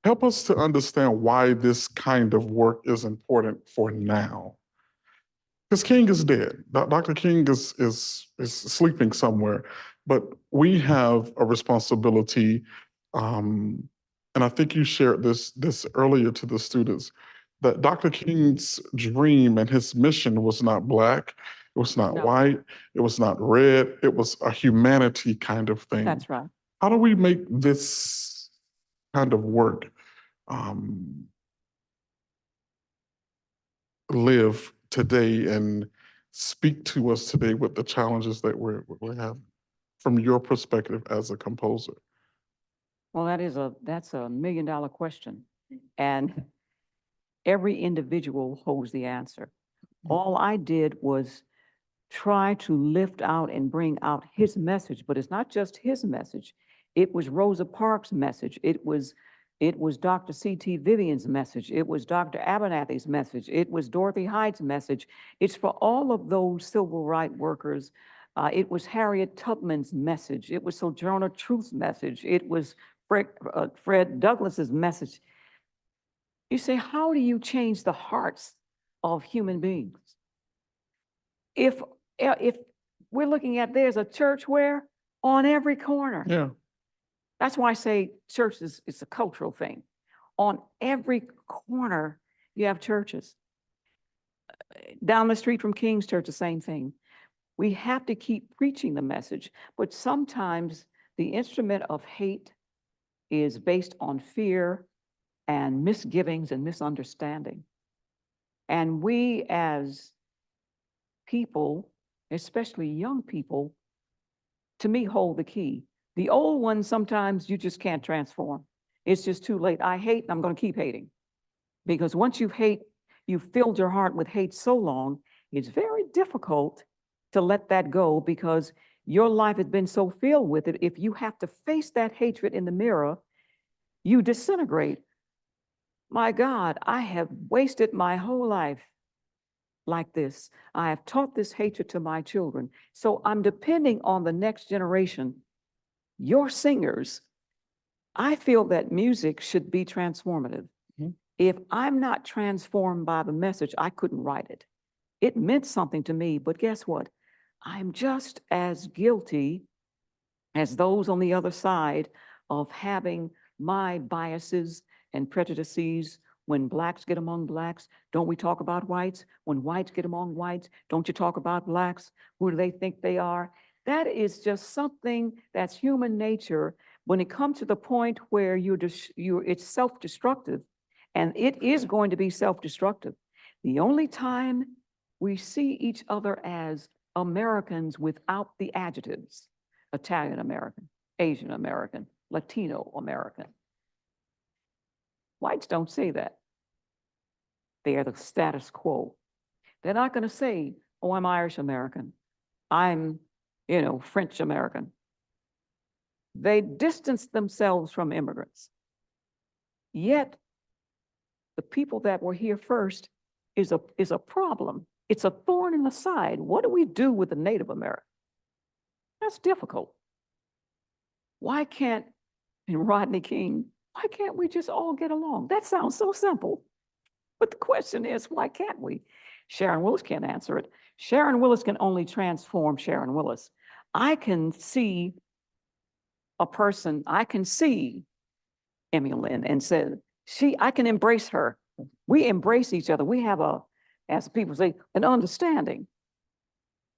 Help us to understand why this kind of work is important for now. Because King is dead. Dr. King is sleeping somewhere, but we have a responsibility, and I think you shared this earlier to the students, that Dr. King's dream and his mission was not black, it was not No. white, it was not red, it was a humanity kind of thing. That's right. How do we make this kind of work um, live today and speak to us today with the challenges that we have from your perspective as a composer? Well, that's a $1 million question. And every individual holds the answer. All I did was try to lift out and bring out his message, but it's not just his message. It was Rosa Parks' message. It was Dr. C.T. Vivian's message. It was Dr. Abernathy's message. It was Dorothy Hyde's message. It's for all of those civil rights workers. It was Harriet Tubman's message. It was Sojourner Truth's message. It was Fred Douglass's message. You say, how do you change the hearts of human beings? If we're looking at, there's a church where on every corner. Yeah. That's why I say church is a cultural thing. On every corner, you have churches. Down the street from King's Church, the same thing. We have to keep preaching the message, but sometimes the instrument of hate is based on fear and misgivings and misunderstanding. And we as people, especially young people, to me, hold the key. The old ones, sometimes you just can't transform. It's just too late. I hate, and I'm going to keep hating. Because once you've filled your heart with hate so long, it's very difficult to let that go because your life has been so filled with it. If you have to face that hatred in the mirror, you disintegrate. My God, I have wasted my whole life like this. I have taught this hatred to my children. So I'm depending on the next generation, your singers. I feel that music should be transformative. Mm-hmm. If I'm not transformed by the message, I couldn't write it. It meant something to me, but guess what? I'm just as guilty as those on the other side of having my biases and prejudices. When blacks get among blacks, don't we talk about whites? When whites get among whites, don't you talk about blacks? Who do they think they are? That is just something that's human nature. When it comes to the point where it's self-destructive, and it is going to be self-destructive. The only time we see each other as Americans without the adjectives, Italian American, Asian American, Latino American. Whites don't say that. They are the status quo. They're not going to say, oh, I'm Irish American. I'm, French American. They distance themselves from immigrants. Yet, the people that were here first is a problem. It's a thorn in the side. What do we do with the Native American? That's difficult. Why can't, and Rodney King, why can't we just all get along? That sounds so simple. But the question is, why can't we? Sharon Willis can't answer it. Sharon Willis can only transform Sharon Willis. I can see a person, I can see Emmy Lynn and say, I can embrace her. We embrace each other. We have as people say, an understanding.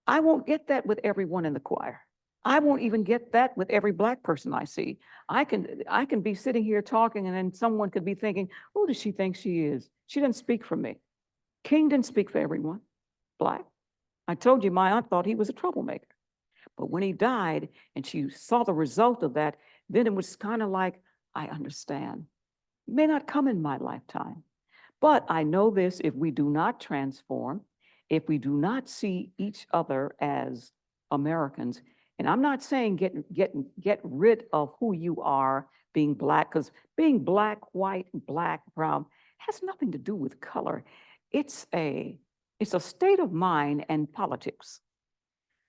I won't get that with everyone in the choir. I won't even get that with every Black person I see. I can be sitting here talking and then someone could be thinking, who does she think she is? She didn't speak for me. King didn't speak for everyone, Black. I told you my aunt thought he was a troublemaker. But when he died and she saw the result of that, then it was kind of like, I understand. It may not come in my lifetime, but I know this: if we do not transform, if we do not see each other as Americans, and I'm not saying get rid of who you are being Black, because being Black, white, Black, brown has nothing to do with color. It's a state of mind and politics.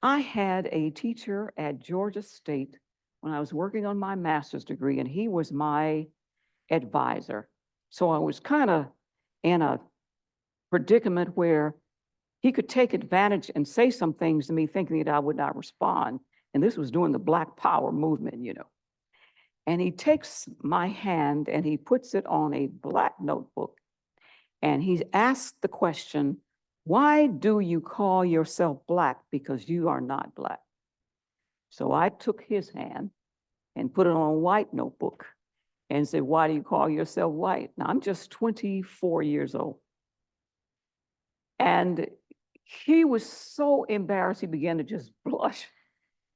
I had a teacher at Georgia State when I was working on my master's degree, and he was my advisor. So I was kind of in a predicament where he could take advantage and say some things to me thinking that I would not respond. And this was during the Black Power movement, you know. And he takes my hand and he puts it on a black notebook. And he asked the question, why do you call yourself Black? Because you are not Black. So I took his hand and put it on a white notebook and said, why do you call yourself white? Now, I'm just 24 years old. And he was so embarrassed, he began to just blush.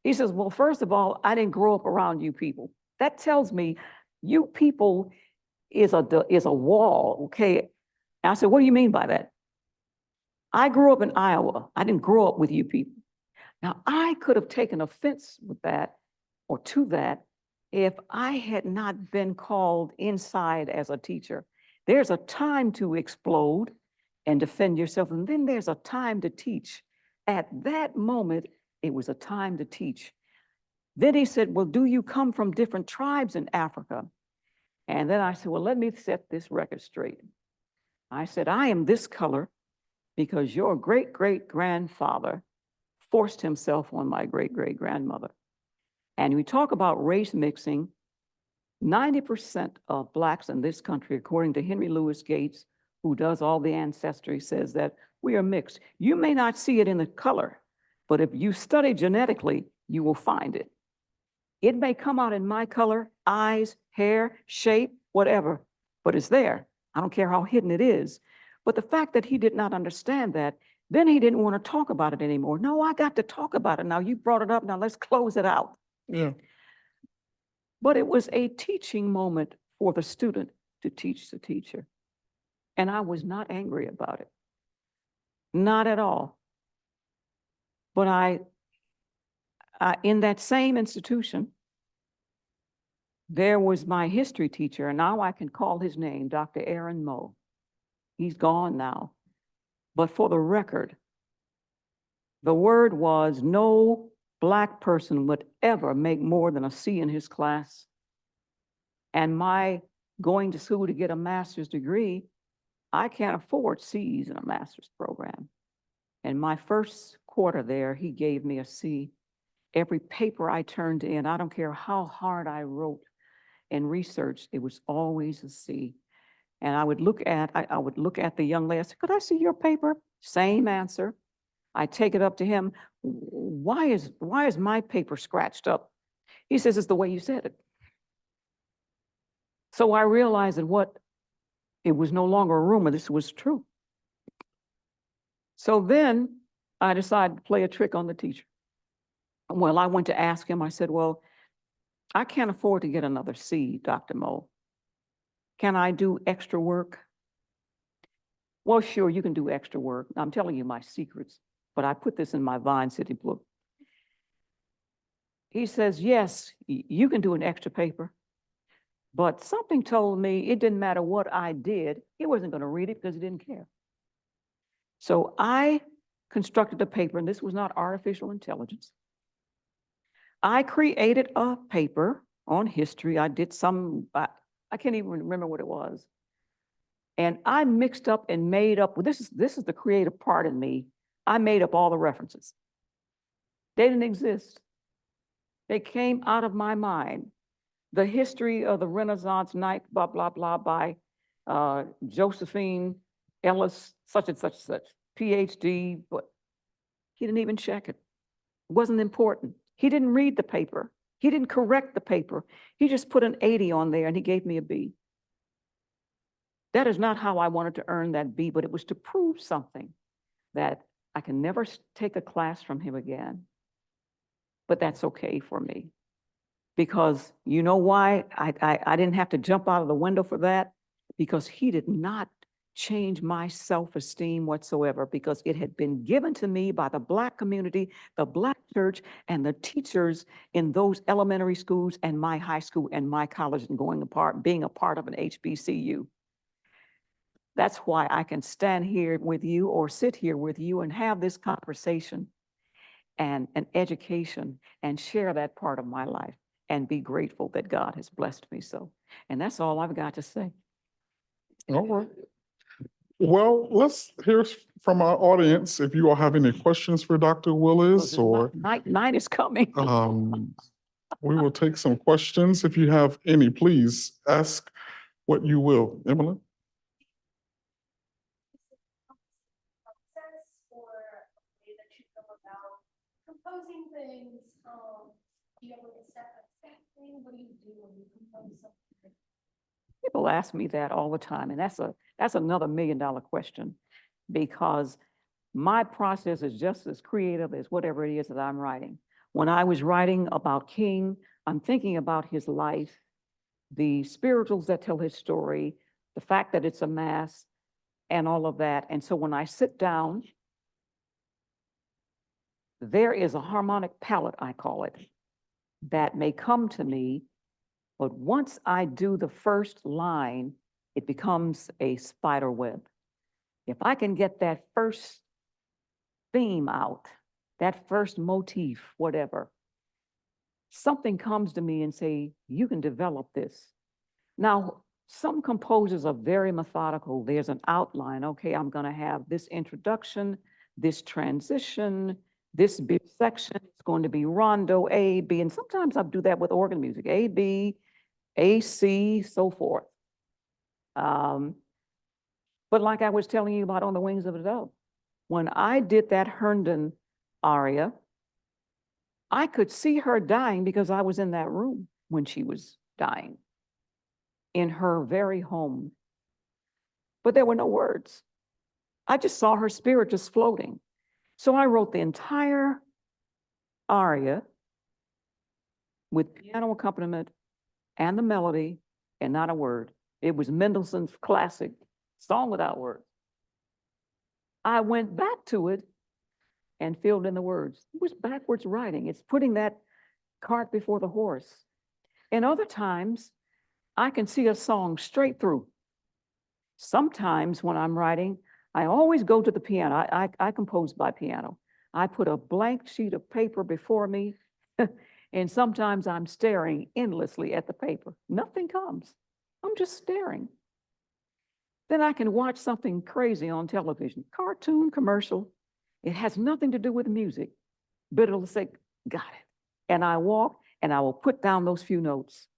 He says, well, first of all, I didn't grow up around you people. That tells me you people is a wall, okay? And I said, what do you mean by that? I grew up in Iowa. I didn't grow up with you people. Now, I could have taken offense with that or to that if I had not been called inside as a teacher. There's a time to explode and defend yourself, and then there's a time to teach. At that moment, it was a time to teach. Then he said, well, do you come from different tribes in Africa? And then I said, well, let me set this record straight. I said, I am this color because your great-great-grandfather forced himself on my great-great-grandmother. And we talk about race mixing. 90% of Blacks in this country, according to Henry Louis Gates, who does all the ancestry, says that we are mixed. You may not see it in the color, but if you study genetically, you will find it. It may come out in my color, eyes, hair, shape, whatever, but it's there. I don't care how hidden it is. But the fact that he did not understand that, then he didn't want to talk about it anymore. No, I got to talk about it now. You brought it up, now let's close it out. Yeah. But it was a teaching moment for the student to teach the teacher. And I was not angry about it. Not at all. But I in that same institution, there was my history teacher, and now I can call his name, Dr. Aaron Moe. He's gone now. But for the record, the word was no Black person would ever make more than a C in his class. And my going to school to get a master's degree, I can't afford C's in a master's program. And my first quarter there, he gave me a C. Every paper I turned in, I don't care how hard I wrote and researched, it was always a C. And I would look at the young lady, I said, could I see your paper? Same answer. I take it up to him. Why is my paper scratched up? He says, it's the way you said it. So I realized that it was no longer a rumor, this was true. So then I decided to play a trick on the teacher. Well, I went to ask him, I said, well, I can't afford to get another C, Dr. Moe. Can I do extra work? Well, sure, you can do extra work. I'm telling you my secrets, but I put this in my Vine City book. He says, yes, you can do an extra paper, but something told me it didn't matter what I did, he wasn't going to read it because he didn't care. So I constructed a paper, and this was not artificial intelligence. I created a paper on history. I did some, I can't even remember what it was. And I mixed up and made up, well, this is the creative part in me. I made up all the references. They didn't exist. They came out of my mind. The history of the Renaissance night, blah, blah, blah, by Josephine Ellis, such and such, PhD, but he didn't even check it. It wasn't important. He didn't read the paper. He didn't correct the paper. He just put an 80 on there and he gave me a B. That is not how I wanted to earn that B, but it was to prove something, that I can never take a class from him again. But that's okay for me. Because you know why I didn't have to jump out of the window for that? Because he did not change my self-esteem whatsoever, because it had been given to me by the Black community, the Black church, and the teachers in those elementary schools and my high school and my college, and being a part of an HBCU. That's why I can stand here with you or sit here with you and have this conversation and an education and share that part of my life and be grateful that God has blessed me so. And that's all I've got to say. All right. Well, let's hear from our audience. If you all have any questions for Dr. Willis, or Night is coming. we will take some questions. If you have any, please ask what you will. Emily? Composing things, do you have like a step-by-step thing? What do you do when you compose something? People ask me that all the time, and that's another $1 million question, because my process is just as creative as whatever it is that I'm writing. When I was writing about King, I'm thinking about his life, the spirituals that tell his story, the fact that it's a mass, and all of that. And so when I sit down, there is a harmonic palette, I call it, that may come to me, but once I do the first line, it becomes a spider web. If I can get that first theme out, that first motif, whatever, something comes to me and say, you can develop this. Now, some composers are very methodical. There's an outline. Okay, I'm going to have this introduction, this transition, this big section. It's going to be rondo A, B, and sometimes I do that with organ music, A, B, A, C, so forth. But like I was telling you about On the Wings of a Dove, when I did that Herndon aria, I could see her dying because I was in that room when she was dying, in her very home. But there were no words. I just saw her spirit just floating. So I wrote the entire aria with piano accompaniment and the melody and not a word. It was Mendelssohn's classic Song Without Words. I went back to it and filled in the words. It was backwards writing. It's putting that cart before the horse. And other times, I can see a song straight through. Sometimes when I'm writing, I always go to the piano. I compose by piano. I put a blank sheet of paper before me, and sometimes I'm staring endlessly at the paper. Nothing comes. I'm just staring. Then I can watch something crazy on television, cartoon, commercial. It has nothing to do with music, but it'll say, got it. And I walk and I will put down those few notes.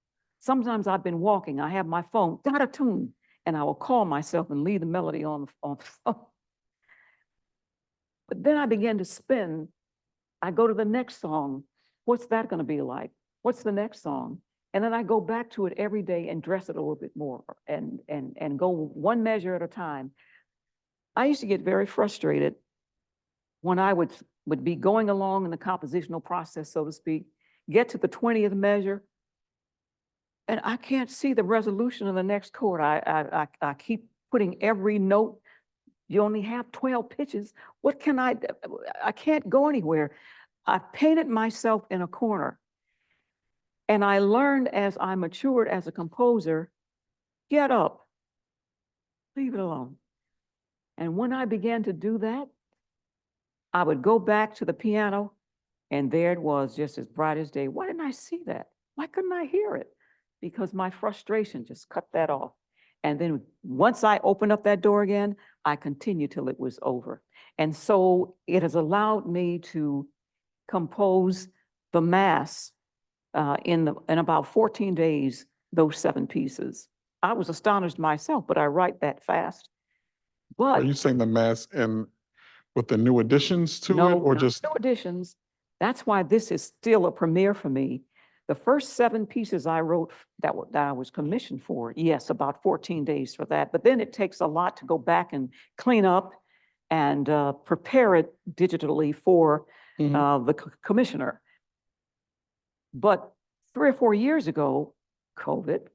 Sometimes I've been walking, I have my phone, got a tune, and I will call myself and leave the melody on the phone. But then I begin to spin. I go to the next song. What's that going to be like? What's the next song? And then I go back to it every day and dress it a little bit more and go one measure at a time. I used to get very frustrated when I would be going along in the compositional process, so to speak, get to the 20th measure, and I can't see the resolution of the next chord. I keep putting every note. You only have 12 pitches. What can I can't go anywhere. I painted myself in a corner. And I learned as I matured as a composer, get up, leave it alone. And when I began to do that, I would go back to the piano And there it was, just as bright as day. Why didn't I see that? Why couldn't I hear it? Because my frustration just cut that off. And then once I opened up that door again, I continued till it was over. And so it has allowed me to compose the mass in about 14 days, those 7 pieces. I was astonished myself, but I write that fast. Are But you saying the mass and with the new additions to it, no, or no, just? no additions. That's why this is still a premiere for me. The first 7 pieces I wrote that I was commissioned for, yes, about 14 days for that. But then it takes a lot to go back and clean up and prepare it digitally for the commissioner. But 3 or 4 years ago, COVID,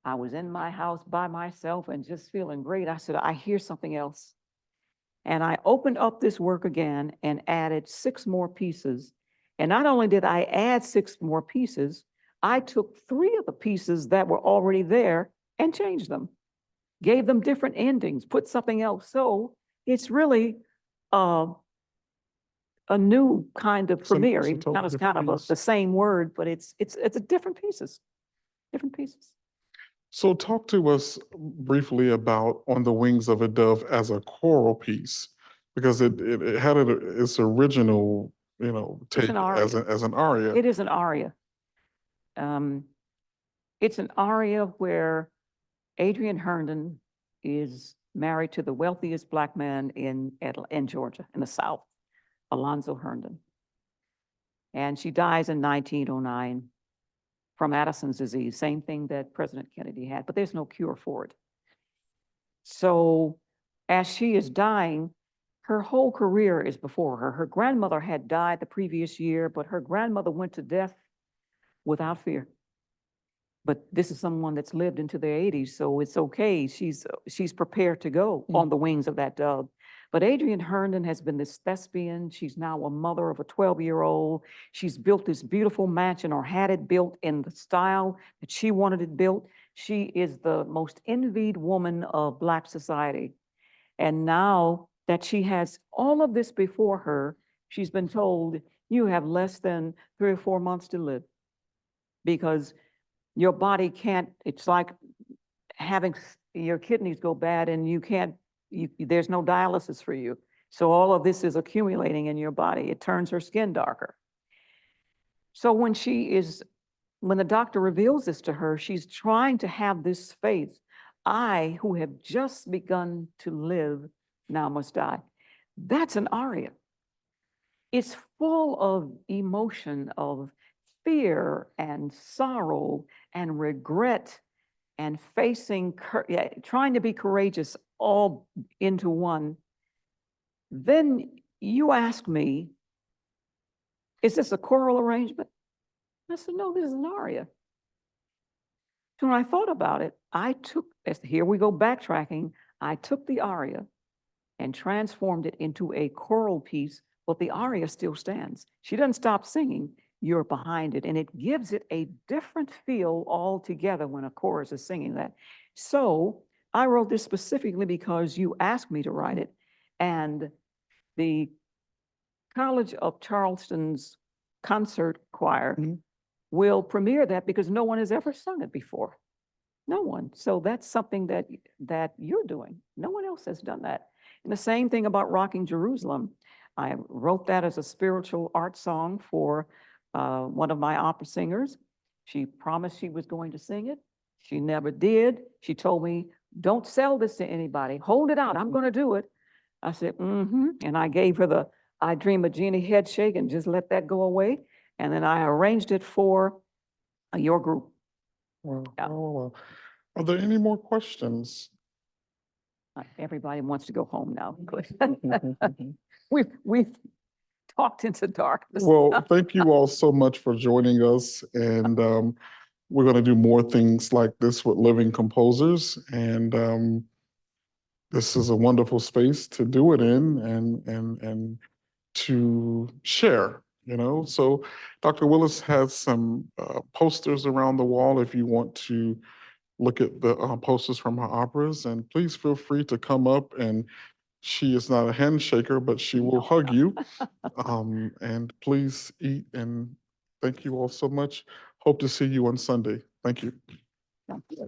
I was in my house by myself and just feeling great. I said, I hear something else. And I opened up this work again and added 6 more pieces. And not only did I add 6 more pieces, I took 3 of the pieces that were already there and changed them, gave them different endings, put something else. So it's really a new kind of premiere. it's a Even totally though it's different kind of piece. the same word, but it's a different pieces, different pieces. So talk to us briefly about On the Wings of a Dove as a choral piece, because it had its original, It's take an aria. as an aria. It is an aria. It's an aria where Adrian Herndon is married to the wealthiest Black man in Georgia, in the South, Alonzo Herndon. And she dies in 1909 from Addison's disease, same thing that President Kennedy had, but there's no cure for it. So as she is dying, her whole career is before her. Her grandmother had died the previous year, but her grandmother went to death without fear. But this is someone that's lived into their 80s, so it's okay. She's prepared to go on the wings of that dove. But Adrian Herndon has been this thespian. She's now a mother of a 12-year-old. She's built this beautiful mansion, or had it built in the style that she wanted it built. She is the most envied woman of Black society. And now that she has all of this before her, she's been told, you have less than 3 or 4 months to live, because your body can't, it's like having your kidneys go bad and you can't, there's no dialysis for you. So all of this is accumulating in your body. It turns her skin darker. So when the doctor reveals this to her, she's trying to have this faith. I, who have just begun to live, now must die. That's an aria. It's full of emotion, of fear and sorrow and regret and facing, trying to be courageous, all into one. Then you ask me, is this a choral arrangement? I said, no, this is an aria. So when I thought about it, here we go backtracking, I took the aria and transformed it into a choral piece, but the aria still stands. She doesn't stop singing, you're behind it, and it gives it a different feel altogether when a chorus is singing that. So I wrote this specifically because you asked me to write it, and the College of Charleston's concert choir will premiere that because no one has ever sung it before. No one. So that's something that you're doing. No one else has done that. And the same thing about Rocking Jerusalem. I wrote that as a spiritual art song for one of my opera singers. She promised she was going to sing it. She never did. She told me, don't sell this to anybody. Hold it out. I'm going to do it. I said, And I gave her the I Dream of Jeannie head shake and just let that go away. And then I arranged it for your group. Well, Yeah. well. Are there any more questions? Everybody wants to go home now. We've talked into darkness. Well, thank you all so much for joining us. And we're going to do more things like this with living composers. And this is a wonderful space to do it in and to share, So Dr. Willis has some posters around the wall if you want to look at the posters from her operas. And please feel free to come up and She is not a handshaker, but she will hug you. And please eat, and thank you all so much. Hope to see you on Sunday. Thank you. Yeah.